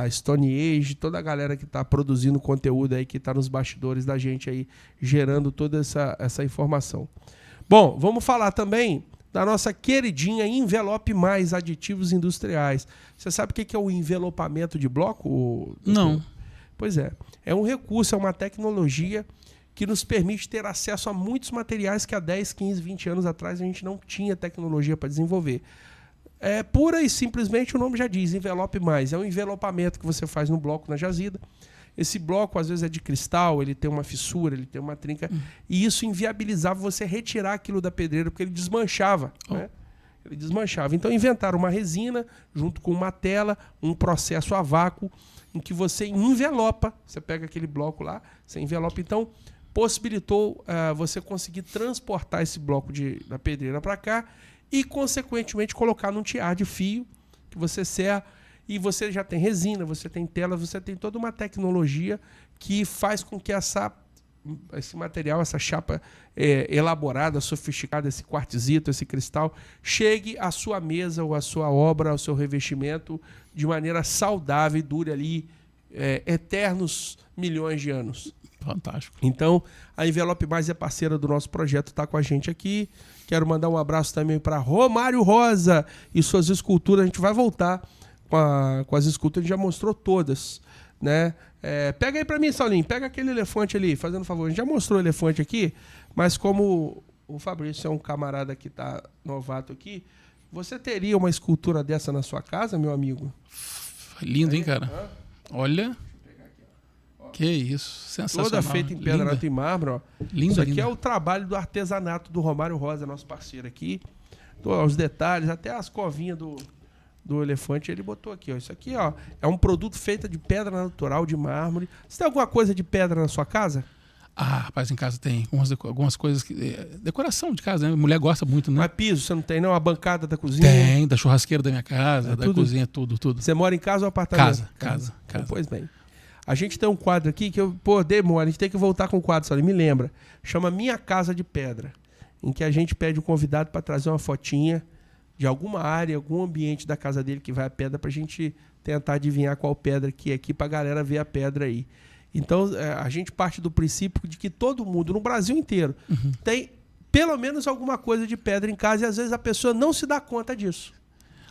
Speaker 1: Stone Age, toda a galera que está produzindo conteúdo aí, que está nos bastidores da gente aí, gerando toda essa informação. Bom, vamos falar também da nossa queridinha Envelope Mais Aditivos Industriais. Você sabe o que é o envelopamento de bloco?
Speaker 2: Não.
Speaker 1: Pois é. É um recurso, é uma tecnologia que nos permite ter acesso a muitos materiais que há 10, 15, 20 anos atrás a gente não tinha tecnologia para desenvolver. Pura e simplesmente o nome já diz, envelope mais. É um envelopamento que você faz no bloco na jazida. Esse bloco, às vezes, é de cristal, ele tem uma fissura, ele tem uma trinca, e isso inviabilizava você retirar aquilo da pedreira, porque ele desmanchava. Né? Ele desmanchava. Então, inventaram uma resina, junto com uma tela, um processo a vácuo, em que você envelopa, você pega aquele bloco lá, você envelopa. Então, possibilitou você conseguir transportar esse bloco da pedreira para cá e, consequentemente, colocar num tiar de fio, que você serra. E você já tem resina, você tem tela, você tem toda uma tecnologia que faz com que esse material, essa chapa elaborada, sofisticada, esse quartzito, esse cristal, chegue à sua mesa ou à sua obra, ao seu revestimento, de maneira saudável e dure ali eternos milhões de anos.
Speaker 2: Fantástico.
Speaker 1: Então, a Envelope Mais é parceira do nosso projeto, está com a gente aqui. Quero mandar um abraço também para Romário Rosa e suas esculturas. A gente vai voltar com as esculturas, a gente já mostrou todas, né? Pega aí pra mim, Saulinho, pega aquele elefante ali, fazendo um favor. A gente já mostrou o elefante aqui, mas como o Fabrício é um camarada que tá novato aqui, você teria uma escultura dessa na sua casa, meu amigo?
Speaker 2: Lindo, hein, cara? Olha. Que isso, sensacional.
Speaker 1: Toda feita em pedra e mármore, ó.
Speaker 2: Linda,
Speaker 1: isso aqui
Speaker 2: linda.
Speaker 1: é o trabalho do artesanato do Romário Rosa, nosso parceiro aqui. Os detalhes, até as covinhas do elefante, ele botou aqui, ó. Isso aqui, ó, é um produto feito de pedra natural, de mármore. Você tem alguma coisa de pedra na sua casa?
Speaker 2: Rapaz, em casa tem algumas coisas que... decoração de casa, né? Mulher gosta muito, né?
Speaker 1: Mas piso, você não tem, não? A bancada da cozinha?
Speaker 2: Tem, da churrasqueira da minha casa, da
Speaker 1: tudo?
Speaker 2: cozinha, tudo.
Speaker 1: Você mora em casa ou apartamento?
Speaker 2: Casa.
Speaker 1: Pois bem. A gente tem um quadro aqui que a gente tem que voltar com o quadro, só me lembra. Chama Minha Casa de Pedra, em que a gente pede o convidado para trazer uma fotinha de alguma área, algum ambiente da casa dele que vai a pedra, para a gente tentar adivinhar qual pedra que é aqui, para a galera ver a pedra aí. Então, a gente parte do princípio de que todo mundo, no Brasil inteiro, tem pelo menos alguma coisa de pedra em casa, e às vezes a pessoa não se dá conta disso.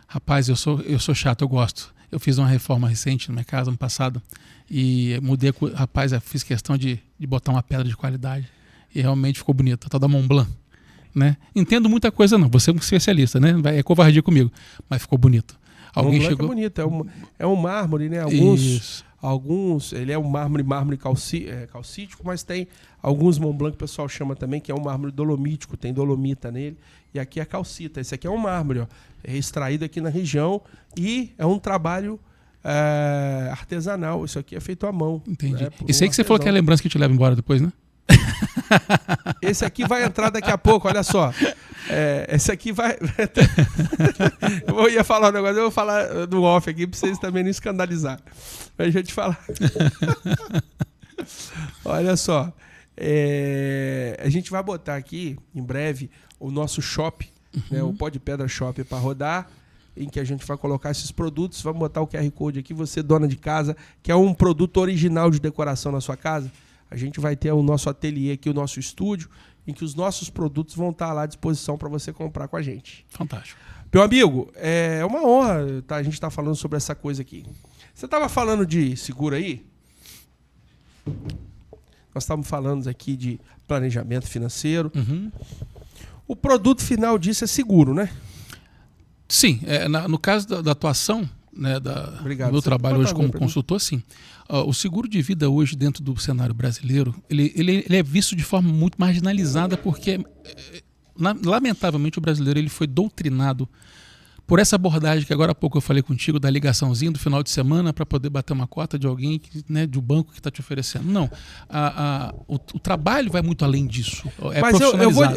Speaker 2: Rapaz, eu sou chato, eu gosto. Eu fiz uma reforma recente na minha casa, ano passado, e mudei, rapaz, eu fiz questão de botar uma pedra de qualidade, e realmente ficou bonita, toda Mont Blanc. Né? Entendo muita coisa não, você é um especialista, né? É covardia comigo, mas ficou bonito. Alguém chegou...
Speaker 1: É bonito, é um mármore, né? Alguns, ele é um mármore calcítico, mas tem alguns Mont Blanc que o pessoal chama também, que é um mármore dolomítico, tem dolomita nele, e aqui é calcita. Esse aqui é um mármore, ó, é extraído aqui na região, e é um trabalho artesanal. Isso aqui é feito à mão.
Speaker 2: Entendi.
Speaker 1: Né,
Speaker 2: e sei que você falou que é a lembrança que te leva embora depois, né?
Speaker 1: Esse aqui vai entrar daqui a pouco, olha só. Esse aqui vai... Eu ia falar um negócio, eu vou falar do off aqui pra vocês também não escandalizar. Mas deixa eu te falar. Olha só. A gente vai botar aqui, em breve, o nosso shop, né, o Pó de Pedra Shop para rodar, em que a gente vai colocar esses produtos. Vamos botar o QR Code aqui. Você, dona de casa, quer um produto original de decoração na sua casa? A gente vai ter o nosso ateliê aqui, o nosso estúdio, em que os nossos produtos vão estar lá à disposição para você comprar com a gente.
Speaker 2: Fantástico.
Speaker 1: Meu amigo, é uma honra a gente estar falando sobre essa coisa aqui. Você estava falando de seguro aí? Nós estávamos falando aqui de planejamento financeiro. O produto final disso é seguro, né?
Speaker 2: Sim. No caso da atuação, né, do meu trabalho hoje como consultor, sim. O seguro de vida hoje dentro do cenário brasileiro, ele é visto de forma muito marginalizada porque, lamentavelmente, o brasileiro ele foi doutrinado por essa abordagem que agora há pouco eu falei contigo, da ligaçãozinha do final de semana para poder bater uma cota de alguém, né, de um banco que está te oferecendo. Não. O trabalho vai muito além disso.
Speaker 1: Mas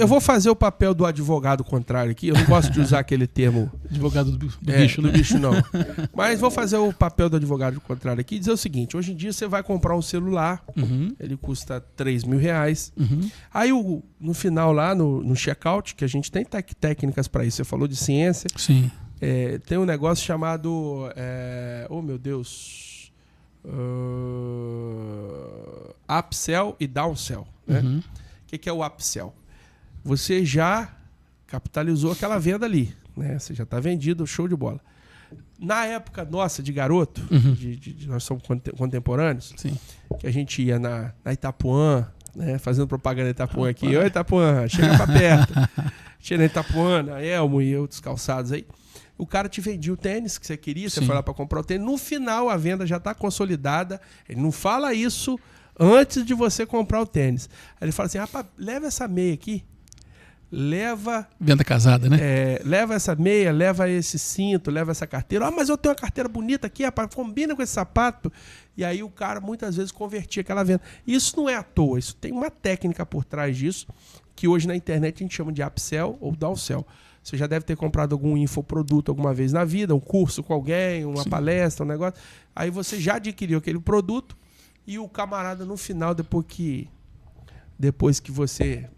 Speaker 1: eu vou fazer o papel do advogado contrário aqui. Eu não gosto de usar aquele termo...
Speaker 2: Advogado do bicho, né?
Speaker 1: Do bicho, não. Mas vou fazer o papel do advogado contrário aqui e dizer o seguinte. Hoje em dia você vai comprar um celular, ele custa R$3.000. Aí no final lá, no checkout, que a gente tem técnicas para isso. Você falou de ciência.
Speaker 2: Sim.
Speaker 1: Tem um negócio chamado... oh, meu Deus... upsell e downsell. Né? O que é o upsell? Você já capitalizou aquela venda ali. Né? Você já está vendido, show de bola. Na época nossa de garoto, nós somos contemporâneos,
Speaker 2: sim,
Speaker 1: que a gente ia na Itapuã, né? Fazendo propaganda Itapuã aqui. Oi, Itapuã, chega pra perto. Chega na Itapuã, na Elmo e outros calçados aí. O cara te vendia o tênis que você queria, você foi lá para comprar o tênis. No final, a venda já está consolidada. Ele não fala isso antes de você comprar o tênis. Aí ele fala assim, rapaz, leva essa meia aqui. Leva...
Speaker 2: Venda casada, né?
Speaker 1: Leva essa meia, leva esse cinto, leva essa carteira. Mas eu tenho uma carteira bonita aqui, rapaz, combina com esse sapato. E aí o cara muitas vezes convertia aquela venda. Isso não é à toa, isso tem uma técnica por trás disso, que hoje na internet a gente chama de upsell ou downsell. Você já deve ter comprado algum infoproduto alguma vez na vida, um curso com alguém, uma palestra, um negócio. Aí você já adquiriu aquele produto e o camarada no final, depois que você,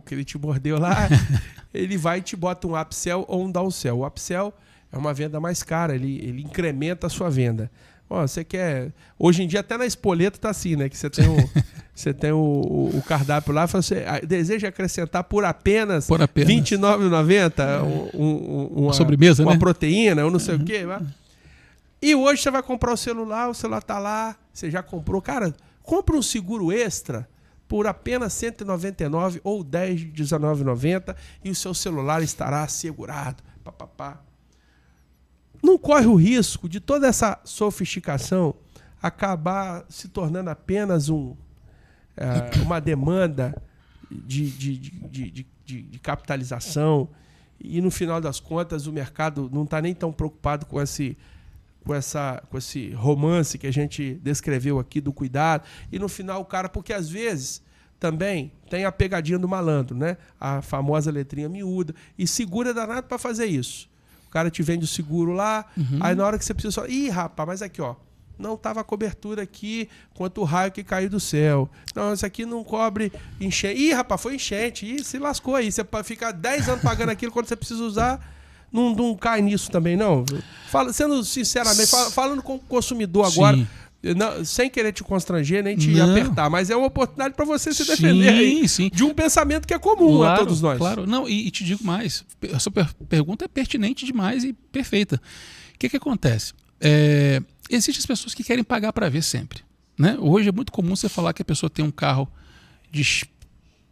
Speaker 1: que ele te mordeu lá, ele vai e te bota um upsell ou um downsell. O upsell é uma venda mais cara, ele incrementa a sua venda. Você quer... Hoje em dia até na espoleta tá assim, né? Que você tem o cardápio lá, você deseja acrescentar por apenas R$29,90 uma
Speaker 2: sobremesa,
Speaker 1: uma
Speaker 2: né?
Speaker 1: Proteína, ou não sei o quê. E hoje você vai comprar o celular tá lá, você já comprou. Cara, compra um seguro extra por apenas R$199 ou R$19,90 e o seu celular estará assegurado. Não corre o risco de toda essa sofisticação acabar se tornando apenas uma demanda de capitalização e, no final das contas, o mercado não está nem tão preocupado com esse romance que a gente descreveu aqui do cuidado. E, no final, o cara... Porque, às vezes, também tem a pegadinha do malandro, né? A famosa letrinha miúda. E seguro é danado para fazer isso. O cara te vende o seguro lá, aí na hora que você precisa... rapaz, mas aqui, ó, não estava a cobertura aqui quanto o raio que caiu do céu. Não, isso aqui não cobre enchente. Rapaz, foi enchente. Se lascou aí. Você pode ficar 10 anos pagando aquilo quando você precisa usar. Não cai nisso também, não. Sendo sinceramente, falando com o consumidor agora... Sim. Não, sem querer te constranger, nem te apertar, mas é uma oportunidade para você se defender aí, de um pensamento que é comum a todos nós.
Speaker 2: Claro, não, e te digo mais, a sua pergunta é pertinente demais e perfeita. O que acontece? Existem as pessoas que querem pagar para ver sempre. Né? Hoje é muito comum você falar que a pessoa tem um carro de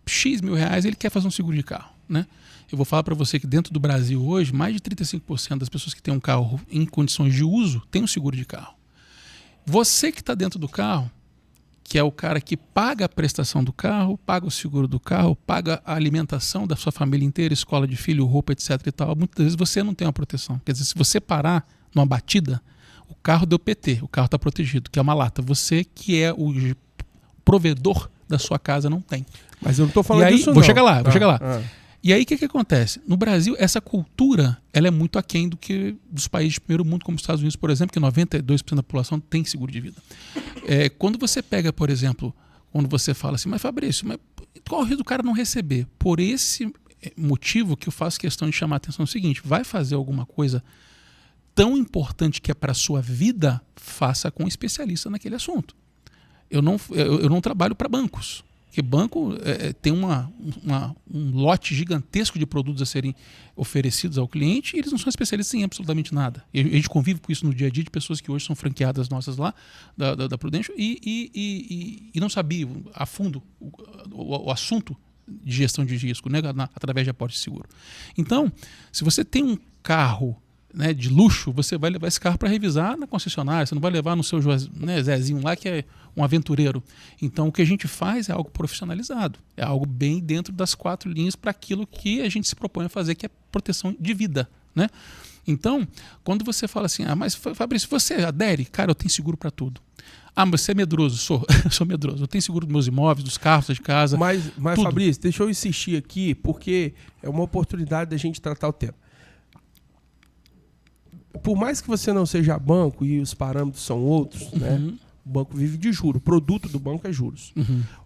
Speaker 2: X mil reais e ele quer fazer um seguro de carro. Né? Eu vou falar para você que dentro do Brasil hoje, mais de 35% das pessoas que têm um carro em condições de uso têm um seguro de carro. Você que está dentro do carro, que é o cara que paga a prestação do carro, paga o seguro do carro, paga a alimentação da sua família inteira, escola de filho, roupa, etc. e tal, muitas vezes você não tem uma proteção. Quer dizer, se você parar numa batida, o carro deu PT, o carro está protegido, que é uma lata. Você que é o provedor da sua casa não tem.
Speaker 1: Mas eu não estou falando
Speaker 2: e aí,
Speaker 1: disso,
Speaker 2: vou
Speaker 1: não.
Speaker 2: chegar lá.
Speaker 1: Ah.
Speaker 2: E aí, o que acontece? No Brasil, essa cultura ela é muito aquém do que dos países de primeiro mundo, como os Estados Unidos, por exemplo, que 92% da população tem seguro de vida. Quando você pega, por exemplo, quando você fala assim, mas Fabrício, mas qual o risco do cara não receber? Por esse motivo que eu faço questão de chamar a atenção é o seguinte, vai fazer alguma coisa tão importante que é para a sua vida, faça com um especialista naquele assunto. Eu não trabalho para bancos. Porque banco tem um lote gigantesco de produtos a serem oferecidos ao cliente e eles não são especialistas em absolutamente nada. A gente convive com isso no dia a dia de pessoas que hoje são franqueadas nossas lá, da Prudential, e não sabiam a fundo o assunto de gestão de risco, né, através de apólice de seguro. Então, se você tem um carro, né, de luxo, você vai levar esse carro para revisar na concessionária, você não vai levar no seu Zezinho lá, que é um aventureiro. Então, o que a gente faz é algo profissionalizado, é algo bem dentro das 4 linhas para aquilo que a gente se propõe a fazer, que é proteção de vida, né? Então, quando você fala assim, mas Fabrício, você adere? Cara, eu tenho seguro para tudo. Mas você é medroso? Sou medroso. Eu tenho seguro dos meus imóveis, dos carros, de casa.
Speaker 1: Mas Fabrício, deixa eu insistir aqui, porque é uma oportunidade da gente tratar o tema. Por mais que você não seja banco e os parâmetros são outros, né? O banco vive de juros. O produto do banco é juros.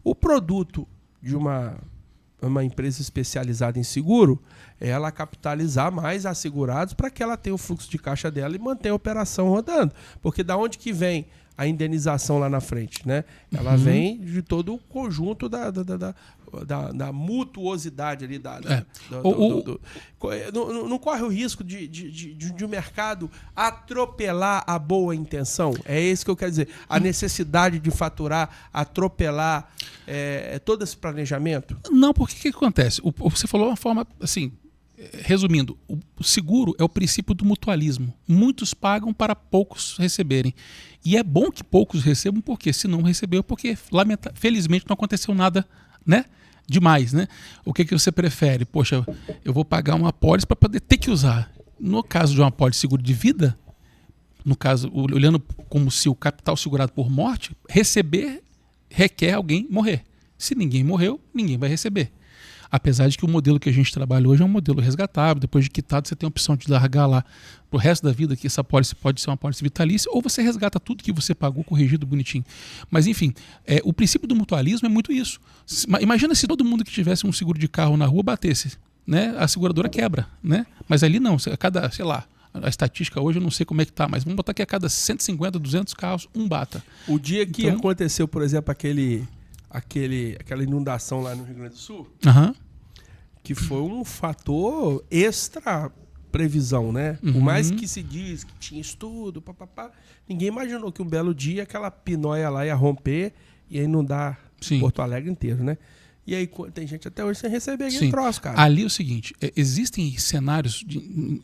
Speaker 1: O produto de uma empresa especializada em seguro é ela capitalizar mais assegurados para que ela tenha o fluxo de caixa dela e mantenha a operação rodando. Porque da onde que vem a indenização lá na frente, né? Ela vem de todo o conjunto da mutuosidade ali. Não corre o risco de o mercado atropelar a boa intenção? É isso que eu quero dizer. A necessidade de faturar, atropelar todo esse planejamento?
Speaker 2: Não, porque o que acontece? Você falou uma forma assim... Resumindo, o seguro é o princípio do mutualismo. Muitos pagam para poucos receberem. E é bom que poucos recebam, porque se não recebeu, porque felizmente não aconteceu nada, né, demais, né? O que você prefere? Poxa, eu vou pagar uma apólice para poder ter que usar. No caso de uma apólice de seguro de vida, no caso, olhando como se o capital segurado por morte, receber requer alguém morrer. Se ninguém morreu, ninguém vai receber. Apesar de que o modelo que a gente trabalha hoje é um modelo resgatável, depois de quitado você tem a opção de largar lá pro resto da vida, que essa apólice pode ser uma apólice vitalícia, ou você resgata tudo que você pagou corrigido bonitinho. Mas enfim, o princípio do mutualismo é muito isso. Imagina se todo mundo que tivesse um seguro de carro na rua batesse, né? A seguradora quebra, né? Mas ali não, a cada, sei lá, a estatística hoje eu não sei como é que tá, mas vamos botar que a cada 150, 200 carros, um bata.
Speaker 1: O dia que aconteceu, por exemplo, aquela inundação lá no Rio Grande do Sul, que foi um fator extra previsão, né? Por mais que se diz que tinha estudo, ninguém imaginou que um belo dia aquela pinóia lá ia romper e ia inundar Porto Alegre inteiro, né? E aí tem gente até hoje sem receber aquele troço, cara.
Speaker 2: Ali é o seguinte, existem cenários de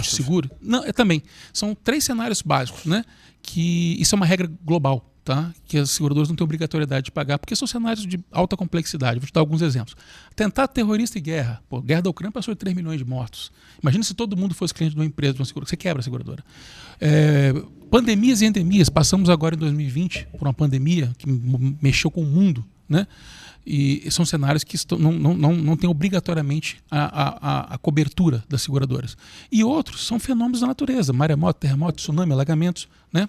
Speaker 2: seguro? Não, também. São 3 cenários básicos, né? Que isso é uma regra global. Tá? Que as seguradoras não têm obrigatoriedade de pagar, porque são cenários de alta complexidade. Vou te dar alguns exemplos. Atentado terrorista e guerra. Guerra da Ucrânia passou de 3 milhões de mortos. Imagina se todo mundo fosse cliente de uma empresa, de uma seguradora. Você quebra a seguradora. Pandemias e endemias. Passamos agora em 2020 por uma pandemia que mexeu com o mundo, né? E são cenários que não têm obrigatoriamente a cobertura das seguradoras. E outros são fenômenos da natureza, maremoto, terremoto, tsunami, alagamentos, né?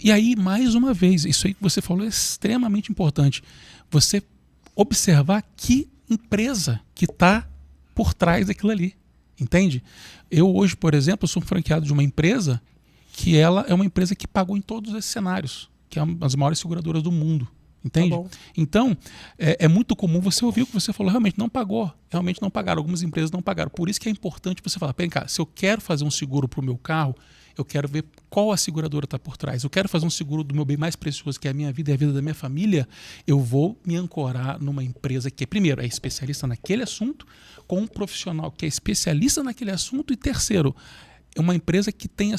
Speaker 2: E aí, mais uma vez, isso aí que você falou é extremamente importante. Você observar que empresa que está por trás daquilo ali, entende? Eu hoje, por exemplo, sou franqueado de uma empresa que ela é uma empresa que pagou em todos esses cenários, que é uma das maiores seguradoras do mundo. Entende? Tá, então, é muito comum você ouvir o que você falou, realmente não pagaram, algumas empresas não pagaram. Por isso que é importante você falar, vem cá, se eu quero fazer um seguro para o meu carro, eu quero ver qual a seguradora está por trás. Eu quero fazer um seguro do meu bem mais precioso, que é a minha vida e a vida da minha família, eu vou me ancorar numa empresa que, primeiro, é especialista naquele assunto, com um profissional que é especialista naquele assunto, e terceiro, é uma empresa que tenha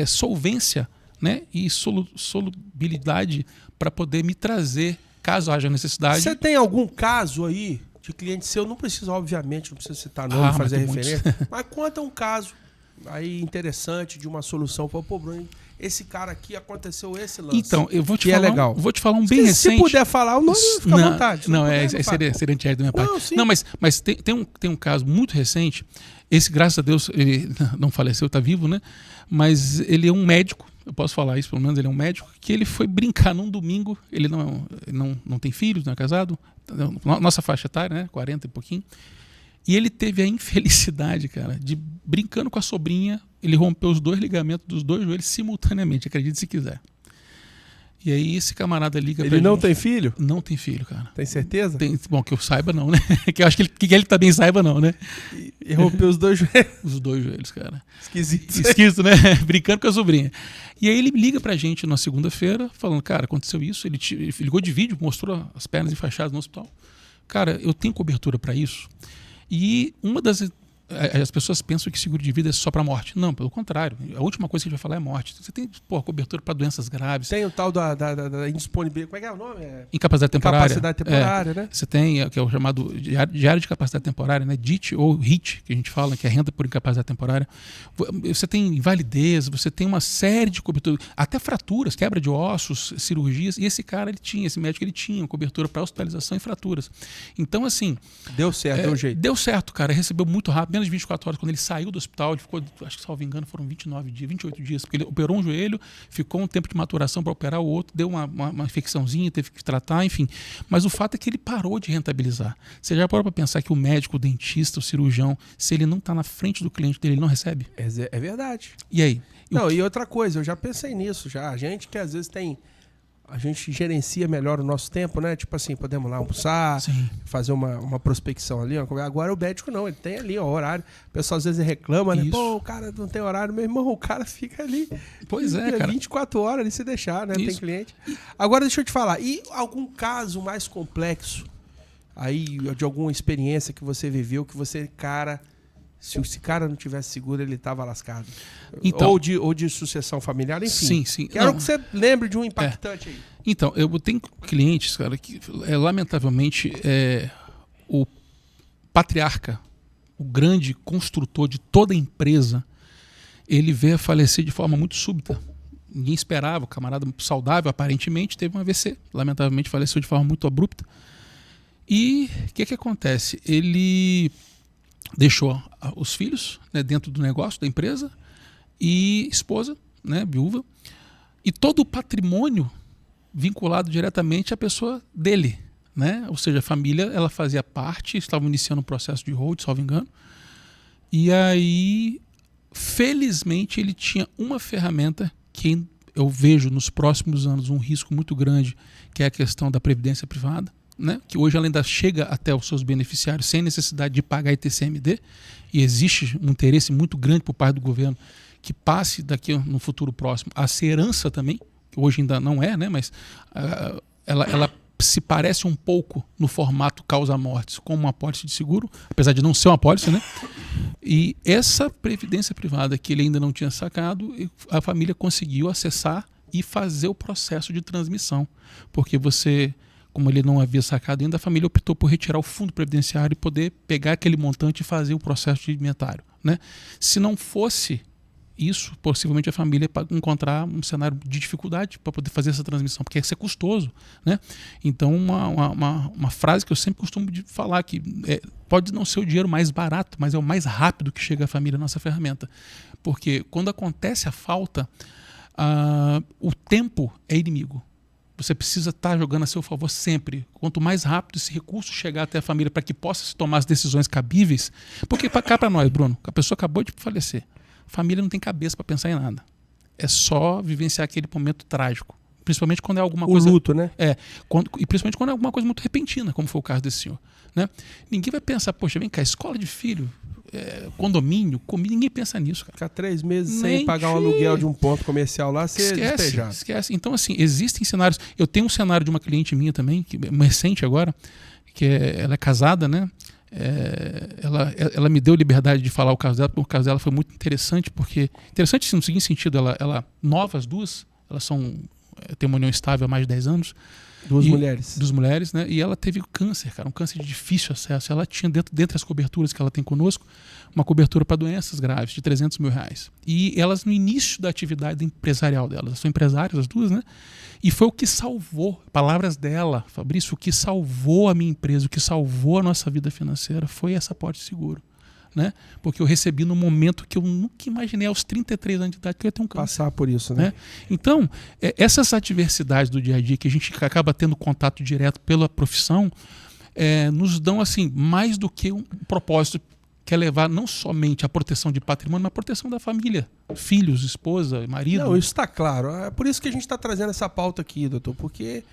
Speaker 2: solvência, né, e solubilidade para poder me trazer, caso haja necessidade.
Speaker 1: Você tem algum caso aí de cliente seu? Não precisa, obviamente, não precisa citar nome, fazer referência, mas conta um caso aí interessante de uma solução. Pô, Bruno, esse cara aqui aconteceu esse lance.
Speaker 2: Então, eu vou te
Speaker 1: que
Speaker 2: falar,
Speaker 1: é legal.
Speaker 2: Vou te falar um bem recente.
Speaker 1: Se puder falar o nome, fica à vontade.
Speaker 2: Não, seria antiético da minha parte. Não, mas tem um caso muito recente. Esse, graças a Deus, ele não faleceu, está vivo, né? Mas ele é um médico, eu posso falar isso, pelo menos ele é um médico, que ele foi brincar num domingo, ele não tem filhos, não é casado, nossa faixa etária, né? 40 e pouquinho. E ele teve a infelicidade, cara, de brincando com a sobrinha, ele rompeu os 2 ligamentos dos 2 joelhos simultaneamente, acredite se quiser. E aí esse camarada liga pra gente.
Speaker 1: Ele não tem filho?
Speaker 2: Não tem filho, cara.
Speaker 1: Tem certeza?
Speaker 2: Bom, que eu saiba não, né? Que eu acho que ele também saiba não, né?
Speaker 1: E rompeu os 2 joelhos?
Speaker 2: Os 2 joelhos, cara.
Speaker 1: Esquisito,
Speaker 2: né? Brincando com a sobrinha. E aí ele liga pra gente na segunda-feira, falando, cara, aconteceu isso. Ele ligou de vídeo, mostrou as pernas enfaixadas no hospital. Cara, eu tenho cobertura pra isso. E as pessoas pensam que seguro de vida é só para morte. Não, pelo contrário. A última coisa que a gente vai falar é morte. Você tem cobertura para doenças graves.
Speaker 1: Tem o tal da indisponibilidade. Como é que é o nome?
Speaker 2: Incapacidade temporária.
Speaker 1: Incapacidade temporária, né?
Speaker 2: Você tem, que é o chamado diário de capacidade temporária, né? DIT ou RIT, que a gente fala, que é renda por incapacidade temporária. Você tem invalidez, você tem uma série de coberturas, até fraturas, quebra de ossos, cirurgias. E esse cara, esse médico, ele tinha cobertura para hospitalização e fraturas. Então, assim...
Speaker 1: Deu certo, deu jeito.
Speaker 2: Deu certo, cara. Recebeu muito rápido. Menos de 24 horas, quando ele saiu do hospital, ele ficou, acho que, salvo engano, foram 28 dias, porque ele operou um joelho, ficou um tempo de maturação para operar o outro, deu uma infecçãozinha, teve que tratar, enfim. Mas o fato é que ele parou de rentabilizar. Você já parou para pensar que o médico, o dentista, o cirurgião, se ele não está na frente do cliente dele, ele não recebe?
Speaker 1: É verdade.
Speaker 2: E aí?
Speaker 1: E outra coisa, eu já pensei nisso, já. A gente que às vezes a gente gerencia melhor o nosso tempo, né? Tipo assim, podemos lá almoçar,
Speaker 2: Sim.
Speaker 1: fazer uma prospecção ali. Agora o médico não, ele tem ali o horário. O pessoal às vezes reclama, né?
Speaker 2: Isso.
Speaker 1: Pô, o cara não tem horário. Meu irmão, o cara fica ali.
Speaker 2: Pois é, cara.
Speaker 1: 24 horas ali se deixar, né?
Speaker 2: Isso.
Speaker 1: Tem cliente. Agora deixa eu te falar, e algum caso mais complexo aí, de alguma experiência que você viveu, que você, cara... Se esse cara não tivesse seguro, ele estava lascado.
Speaker 2: Então,
Speaker 1: ou de sucessão familiar, enfim.
Speaker 2: Sim.
Speaker 1: Quero que você lembre de um impactante aí.
Speaker 2: Então, eu tenho clientes, cara, que lamentavelmente o patriarca, o grande construtor de toda a empresa, ele veio a falecer de forma muito súbita. Ninguém esperava, o camarada saudável, aparentemente, teve um AVC. Lamentavelmente faleceu de forma muito abrupta. E o que acontece? Ele deixou os filhos, né, dentro do negócio, da empresa, e esposa, né, viúva, e todo o patrimônio vinculado diretamente à pessoa dele, né? Ou seja, a família, ela fazia parte, estava iniciando um processo de hold, salvo engano, e aí, felizmente, ele tinha uma ferramenta que eu vejo nos próximos anos um risco muito grande, que é a questão da previdência privada, né, que hoje ela ainda chega até os seus beneficiários sem necessidade de pagar ITCMD, e existe um interesse muito grande por parte do governo que passe daqui no futuro próximo a ser herança também, que hoje ainda não é, né, mas ela se parece um pouco no formato causa-mortes com uma apólice de seguro, apesar de não ser uma apólice, né? E essa previdência privada que ele ainda não tinha sacado, a família conseguiu acessar e fazer o processo de transmissão, porque como ele não havia sacado ainda, a família optou por retirar o fundo previdenciário e poder pegar aquele montante e fazer o processo de inventário, né? Se não fosse isso, possivelmente a família ia encontrar um cenário de dificuldade para poder fazer essa transmissão, porque isso é custoso, né? Então, uma frase que eu sempre costumo falar, que pode não ser o dinheiro mais barato, mas é o mais rápido que chega à família, a nossa ferramenta. Porque quando acontece a falta, o tempo é inimigo. Você precisa estar jogando a seu favor sempre. Quanto mais rápido esse recurso chegar até a família para que possa se tomar as decisões cabíveis. Porque cá para nós, Bruno, a pessoa acabou de falecer. A família não tem cabeça para pensar em nada. É só vivenciar aquele momento trágico. Principalmente quando é alguma coisa...
Speaker 1: O luto, né?
Speaker 2: E principalmente quando é alguma coisa muito repentina, como foi o caso desse senhor, né? Ninguém vai pensar, poxa, vem cá, escola de filho, condomínio, comida, ninguém pensa nisso, cara.
Speaker 1: Ficar 3 meses sem pagar um aluguel de um ponto comercial lá, você despejado.
Speaker 2: Esquece. Então, assim, existem cenários... Eu tenho um cenário de uma cliente minha também, que é recente agora, que ela é casada, né? Ela me deu liberdade de falar o caso dela, porque o caso dela foi muito interessante, porque... Interessante sim, no seguinte sentido, ela nova as duas, elas têm uma união estável há mais de 10 anos,
Speaker 1: Duas mulheres.
Speaker 2: Duas mulheres, né? E ela teve câncer, cara, um câncer de difícil acesso. Ela tinha, dentre as coberturas que ela tem conosco, uma cobertura para doenças graves de R$300 mil. E elas, no início da atividade empresarial delas, são empresárias as duas, né? E foi o que salvou, palavras dela, Fabrício, o que salvou a minha empresa, o que salvou a nossa vida financeira foi essa Porto Seguro. Né? Porque eu recebi no momento que eu nunca imaginei, aos 33 anos de idade, que eu ia ter um câncer.
Speaker 1: Passar por isso, né?
Speaker 2: Então, essas adversidades do dia a dia que a gente acaba tendo contato direto pela profissão, nos dão assim mais do que um propósito, que é levar não somente a proteção de patrimônio, mas a proteção da família, filhos, esposa, marido.
Speaker 1: Não, isso está claro. É por isso que a gente está trazendo essa pauta aqui, doutor, porque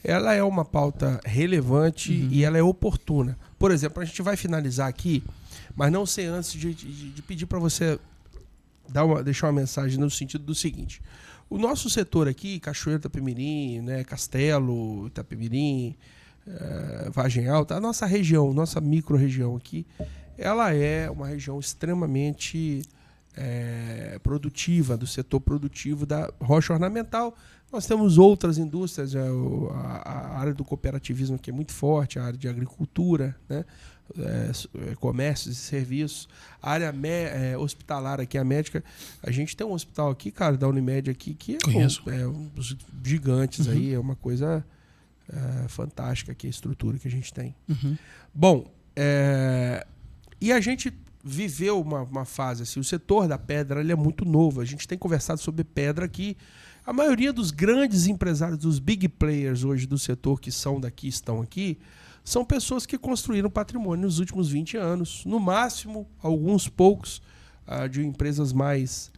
Speaker 1: ela é uma pauta relevante e ela é oportuna. Por exemplo, a gente vai finalizar aqui, mas não sei antes de pedir para você deixar uma mensagem no sentido do seguinte. O nosso setor aqui, Cachoeiro, Itapemirim, né, Castelo, Itapemirim, Vargem Alta, a nossa região, nossa micro-região aqui, ela é uma região extremamente produtiva, do setor produtivo da rocha ornamental. Nós temos outras indústrias, a área do cooperativismo que é muito forte, a área de agricultura, né? Comércios e serviços, a área hospitalar aqui, a médica. A gente tem um hospital aqui, cara, da Unimed aqui, que é um dos gigantes aí, é uma coisa fantástica aqui, a estrutura que a gente tem. Bom, e a gente viveu uma fase assim, o setor da pedra ele é muito novo, a gente tem conversado sobre pedra aqui. A maioria dos grandes empresários, dos big players hoje do setor que são daqui, estão aqui, são pessoas que construíram patrimônio nos últimos 20 anos. No máximo, alguns poucos de empresas mais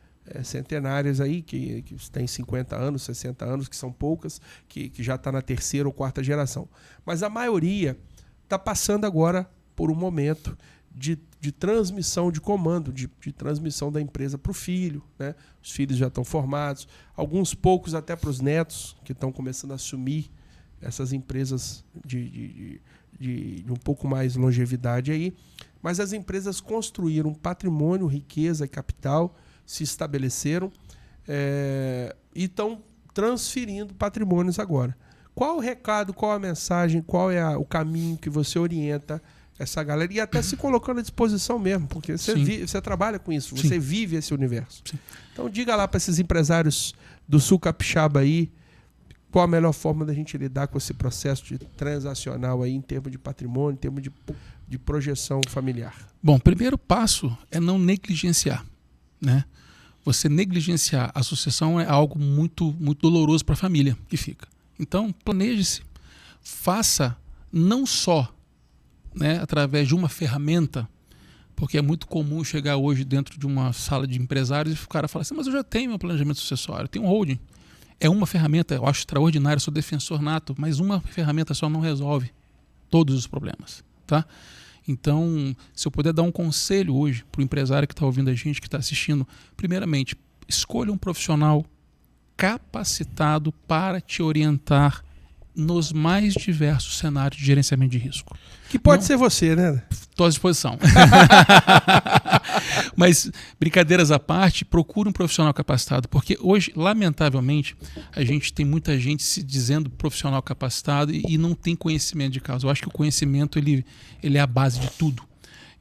Speaker 1: centenárias aí, que têm 50 anos, 60 anos, que são poucas, que já está na terceira ou quarta geração. Mas a maioria está passando agora por um momento de transmissão de comando, de transmissão da empresa para o filho, né? Os filhos já estão formados, alguns poucos até para os netos, que estão começando a assumir essas empresas de um pouco mais longevidade aí. Mas as empresas construíram patrimônio, riqueza e capital, se estabeleceram e estão transferindo patrimônios agora. Qual o recado, qual a mensagem, qual é o caminho que você orienta essa galera, e até se colocando à disposição mesmo, porque você trabalha com isso, você vive esse universo. Sim. Então diga lá para esses empresários do Sul Capixaba aí, qual a melhor forma da gente lidar com esse processo de transacional aí em termos de patrimônio, em termos de projeção familiar.
Speaker 2: Bom, o primeiro passo é não negligenciar, né? Você negligenciar a sucessão é algo muito, muito doloroso para a família que fica. Então, planeje-se, faça não só, né, através de uma ferramenta, porque é muito comum chegar hoje dentro de uma sala de empresários e o cara fala assim, mas eu já tenho meu planejamento sucessório, eu tenho um holding. É uma ferramenta, eu acho extraordinário, sou defensor nato, mas uma ferramenta só não resolve todos os problemas, tá? Então, se eu puder dar um conselho hoje para o empresário que está ouvindo a gente, que está assistindo, primeiramente, escolha um profissional capacitado para te orientar nos mais diversos cenários de gerenciamento de risco.
Speaker 1: Que pode ser você, né?
Speaker 2: Estou à disposição. Mas, brincadeiras à parte, procure um profissional capacitado, porque hoje, lamentavelmente, a gente tem muita gente se dizendo profissional capacitado e não tem conhecimento de causa. Eu acho que o conhecimento ele é a base de tudo.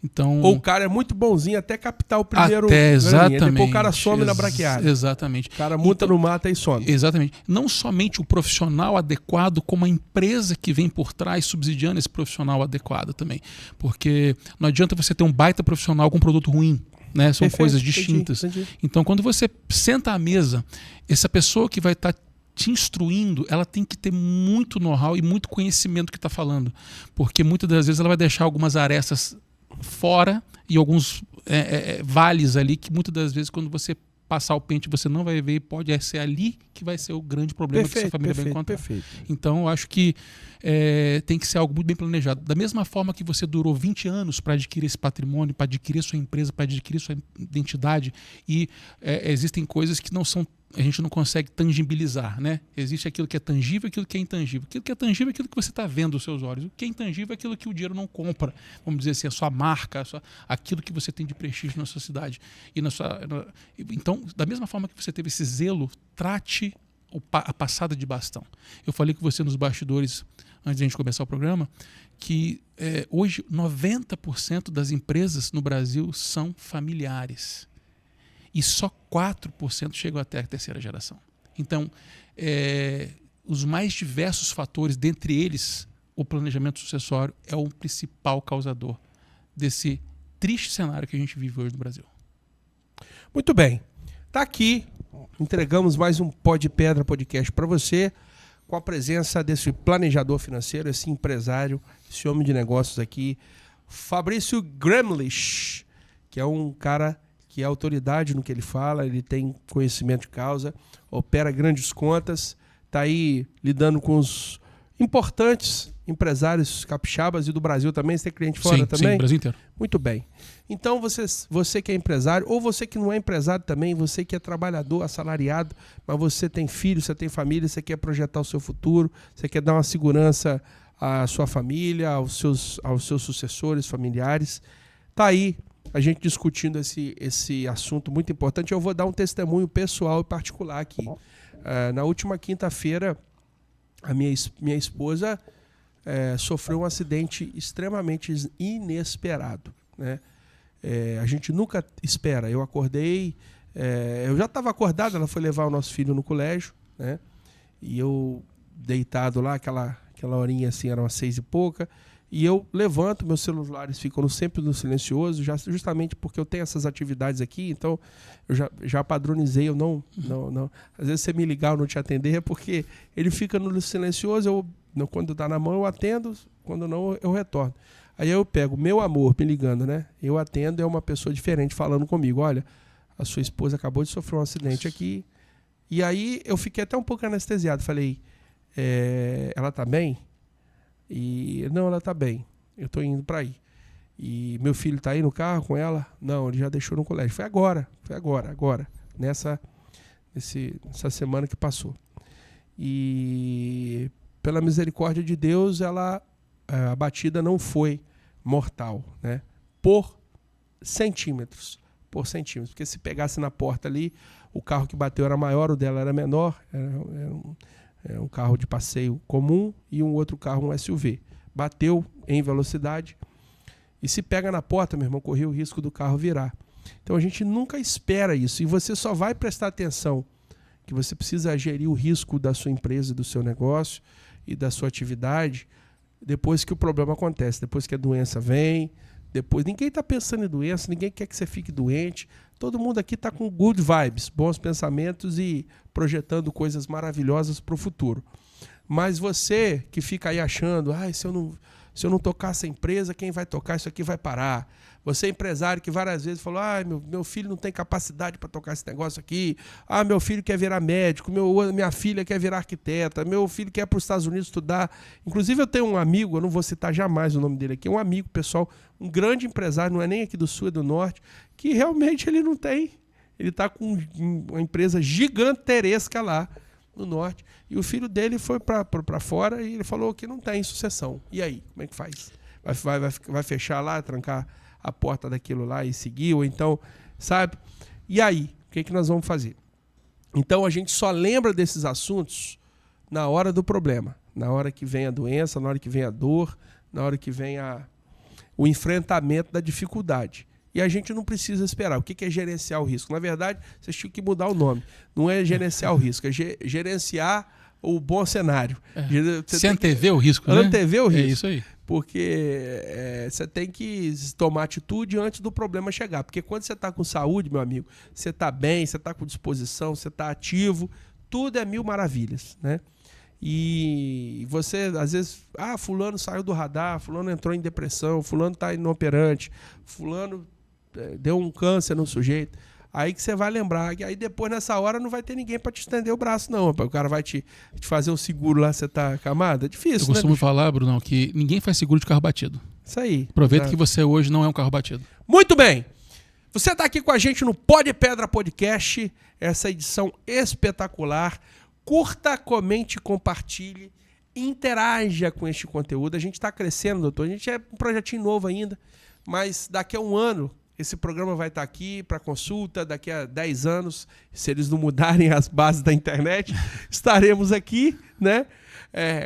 Speaker 2: Então,
Speaker 1: ou o cara é muito bonzinho até captar o primeiro
Speaker 2: exatamente,
Speaker 1: depois o cara some na braquiária.
Speaker 2: Exatamente.
Speaker 1: O cara muta no mata e some.
Speaker 2: Exatamente. Não somente o profissional adequado, como a empresa que vem por trás subsidiando esse profissional adequado também. Porque não adianta você ter um baita profissional com um produto ruim. Né? São coisas distintas. Entendi. Então, quando você senta à mesa, essa pessoa que vai estar te instruindo, ela tem que ter muito know-how e muito conhecimento do que está falando. Porque muitas das vezes ela vai deixar algumas arestas fora e alguns vales ali que muitas das vezes quando você passar o pente você não vai ver e pode ser ali que vai ser o grande problema que sua família vai encontrar. Perfeito. Então eu acho que tem que ser algo muito bem planejado. Da mesma forma que você durou 20 anos para adquirir esse patrimônio, para adquirir sua empresa, para adquirir sua identidade e existem coisas que a gente não consegue tangibilizar, né? Existe aquilo que é tangível e aquilo que é intangível. Aquilo que é tangível é aquilo que você está vendo aos seus olhos. O que é intangível é aquilo que o dinheiro não compra. Vamos dizer assim, a sua marca, aquilo que você tem de prestígio na sua cidade. Então, da mesma forma que você teve esse zelo, trate a passada de bastão. Eu falei com você nos bastidores, antes de a gente começar o programa, que hoje 90% das empresas no Brasil são familiares. E só 4% chegam até a terceira geração. Então, os mais diversos fatores, dentre eles, o planejamento sucessório é o principal causador desse triste cenário que a gente vive hoje no Brasil.
Speaker 1: Muito bem. Tá aqui, entregamos mais um Pó de Pedra podcast para você, com a presença desse planejador financeiro, esse empresário, esse homem de negócios aqui, Fabrício Gramlich, que é um cara que é autoridade no que ele fala, ele tem conhecimento de causa, opera grandes contas, está aí lidando com os importantes empresários capixabas e do Brasil também. Você tem cliente fora também?
Speaker 2: Sim, Brasil inteiro.
Speaker 1: Muito bem. Então, você que é empresário, ou você que não é empresário também, você que é trabalhador, assalariado, mas você tem filho, você tem família, você quer projetar o seu futuro, você quer dar uma segurança à sua família, aos seus sucessores, familiares. Tá aí a gente discutindo esse assunto muito importante. Eu vou dar um testemunho pessoal e particular aqui. Na última quinta-feira, a minha esposa sofreu um acidente extremamente inesperado, né? A gente nunca espera. Eu acordei, eu já estava acordado, ela foi levar o nosso filho no colégio, né? E eu deitado lá, aquela horinha assim, eram umas 6 e pouca, e eu levanto, meus celulares ficam sempre no silencioso, justamente porque eu tenho essas atividades aqui, então eu já padronizei, eu não. Às vezes você me ligar, eu não te atender, é porque ele fica no silencioso, quando tá na mão eu atendo, quando não eu retorno. Aí eu pego meu amor me ligando, né? Eu atendo, é uma pessoa diferente falando comigo, olha, a sua esposa acabou de sofrer um acidente aqui. E aí eu fiquei até um pouco anestesiado, falei, ela tá bem? E não, ela tá bem, eu tô indo para aí. E meu filho tá aí no carro com ela? Não, ele já deixou no colégio. Foi agora, nessa semana que passou. E pela misericórdia de Deus, a batida não foi mortal, né? Por centímetros. Porque se pegasse na porta ali, o carro que bateu era maior, o dela era menor, era um carro de passeio comum e um outro carro, um SUV. Bateu em velocidade e se pega na porta, meu irmão, corria o risco do carro virar. Então a gente nunca espera isso e você só vai prestar atenção que você precisa gerir o risco da sua empresa, do seu negócio e da sua atividade depois que o problema acontece, depois que a doença vem. Depois, ninguém está pensando em doença, ninguém quer que você fique doente. Todo mundo aqui está com good vibes, bons pensamentos e projetando coisas maravilhosas para o futuro. Mas você que fica aí achando, se eu não tocar essa empresa, quem vai tocar isso aqui vai parar. Você é empresário que várias vezes falou, meu filho não tem capacidade para tocar esse negócio aqui. Meu filho quer virar médico, minha filha quer virar arquiteta, meu filho quer ir para os Estados Unidos estudar. Inclusive eu tenho um amigo, eu não vou citar jamais o nome dele aqui, um amigo pessoal, um grande empresário, não é nem aqui do Sul, é do Norte, que realmente ele não tem. Ele está com uma empresa gigantesca lá no Norte. E o filho dele foi para fora e ele falou que não tem sucessão. E aí, como é que faz? Vai fechar lá, trancar a porta daquilo lá e seguir, ou então, sabe? E aí, o que nós vamos fazer? Então, a gente só lembra desses assuntos na hora do problema, na hora que vem a doença, na hora que vem a dor, na hora que vem o enfrentamento da dificuldade. E a gente não precisa esperar. O que é gerenciar o risco? Na verdade, vocês tinham que mudar o nome. Não é gerenciar o risco, é gerenciar o bom cenário.
Speaker 2: Se antever o risco, né?
Speaker 1: Antever o risco.
Speaker 2: É isso aí.
Speaker 1: Porque você tem que tomar atitude antes do problema chegar. Porque quando você está com saúde, meu amigo, você está bem, você está com disposição, você está ativo, tudo é mil maravilhas, né? E você, às vezes, fulano saiu do radar, fulano entrou em depressão, fulano está inoperante, fulano deu um câncer no sujeito. Aí que você vai lembrar, que aí depois nessa hora não vai ter ninguém para te estender o braço, não. O cara vai te fazer um seguro lá, você tá acamado. É difícil,
Speaker 2: Eu costumo falar, Brunão, que ninguém faz seguro de carro batido.
Speaker 1: Isso aí.
Speaker 2: Aproveita que você hoje não é um carro batido.
Speaker 1: Muito bem. Você tá aqui com a gente no Pó de Pedra Podcast, essa edição espetacular. Curta, comente, compartilhe, interaja com este conteúdo. A gente está crescendo, doutor. A gente é um projetinho novo ainda, mas daqui a um ano Esse programa vai estar aqui para consulta daqui a 10 anos. Se eles não mudarem as bases da internet, estaremos aqui, né?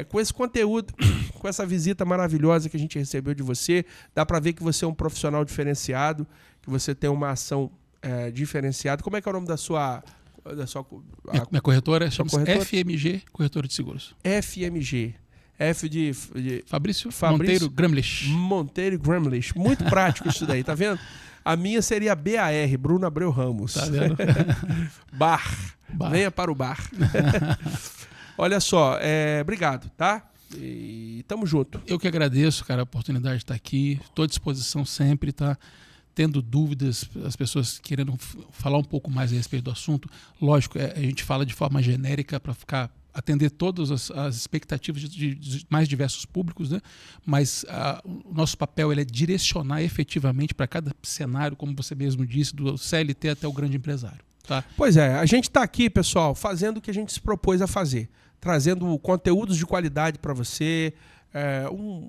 Speaker 1: Com esse conteúdo, com essa visita maravilhosa que a gente recebeu de você. Dá para ver que você é um profissional diferenciado, que você tem uma ação diferenciada. Como é que é o nome da sua...
Speaker 2: Minha corretora chama-se FMG, Corretora de Seguros.
Speaker 1: FMG. F de
Speaker 2: Fabrício Monteiro Gramlich.
Speaker 1: Monteiro Gramlich. Muito prático isso daí, tá vendo? A minha seria BAR, Bruno Abreu Ramos.
Speaker 2: Tá vendo?
Speaker 1: Bar. Venha para o bar. Olha só, obrigado, tá? E tamo junto.
Speaker 2: Eu que agradeço, cara, a oportunidade de estar aqui. Estou à disposição sempre, tá? Tendo dúvidas, as pessoas querendo falar um pouco mais a respeito do assunto. Lógico, a gente fala de forma genérica para atender todas as expectativas de mais diversos públicos, né? Mas o nosso papel é direcionar efetivamente para cada cenário, como você mesmo disse, do CLT até o grande empresário. Tá?
Speaker 1: Pois é, a gente está aqui, pessoal, fazendo o que a gente se propôs a fazer, trazendo conteúdos de qualidade para você.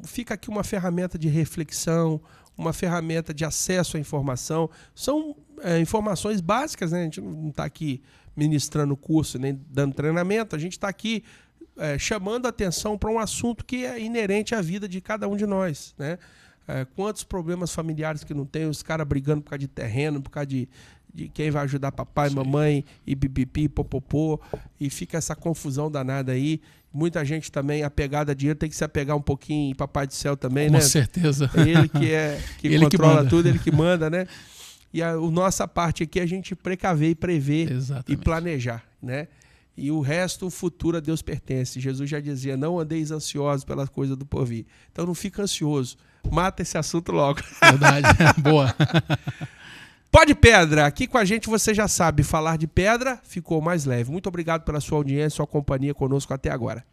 Speaker 1: Fica aqui uma ferramenta de reflexão, uma ferramenta de acesso à informação. São informações básicas, né? A gente não está aqui ministrando curso nem dando treinamento, a gente está aqui chamando a atenção para um assunto que é inerente à vida de cada um de nós, né? Quantos problemas familiares que não tem, os caras brigando por causa de terreno, por causa de quem vai ajudar papai,
Speaker 2: Sim.
Speaker 1: mamãe, e pipipi, popopô, e fica essa confusão danada aí. Muita gente também apegada a dinheiro tem que se apegar um pouquinho em Papai do Céu também, né?
Speaker 2: Com certeza.
Speaker 1: Ele que
Speaker 2: Ele
Speaker 1: controla
Speaker 2: que
Speaker 1: tudo, ele que manda, né? E a nossa parte aqui é a gente precaver e prever.
Speaker 2: Exatamente.
Speaker 1: E planejar, né? E o resto, o futuro a Deus pertence. Jesus já dizia, não andeis ansiosos pelas coisas do porvir. Então não fica ansioso. Mata esse assunto logo.
Speaker 2: Verdade. Boa.
Speaker 1: Pode Pedra, aqui com a gente você já sabe, falar de pedra ficou mais leve. Muito obrigado pela sua audiência, sua companhia conosco até agora.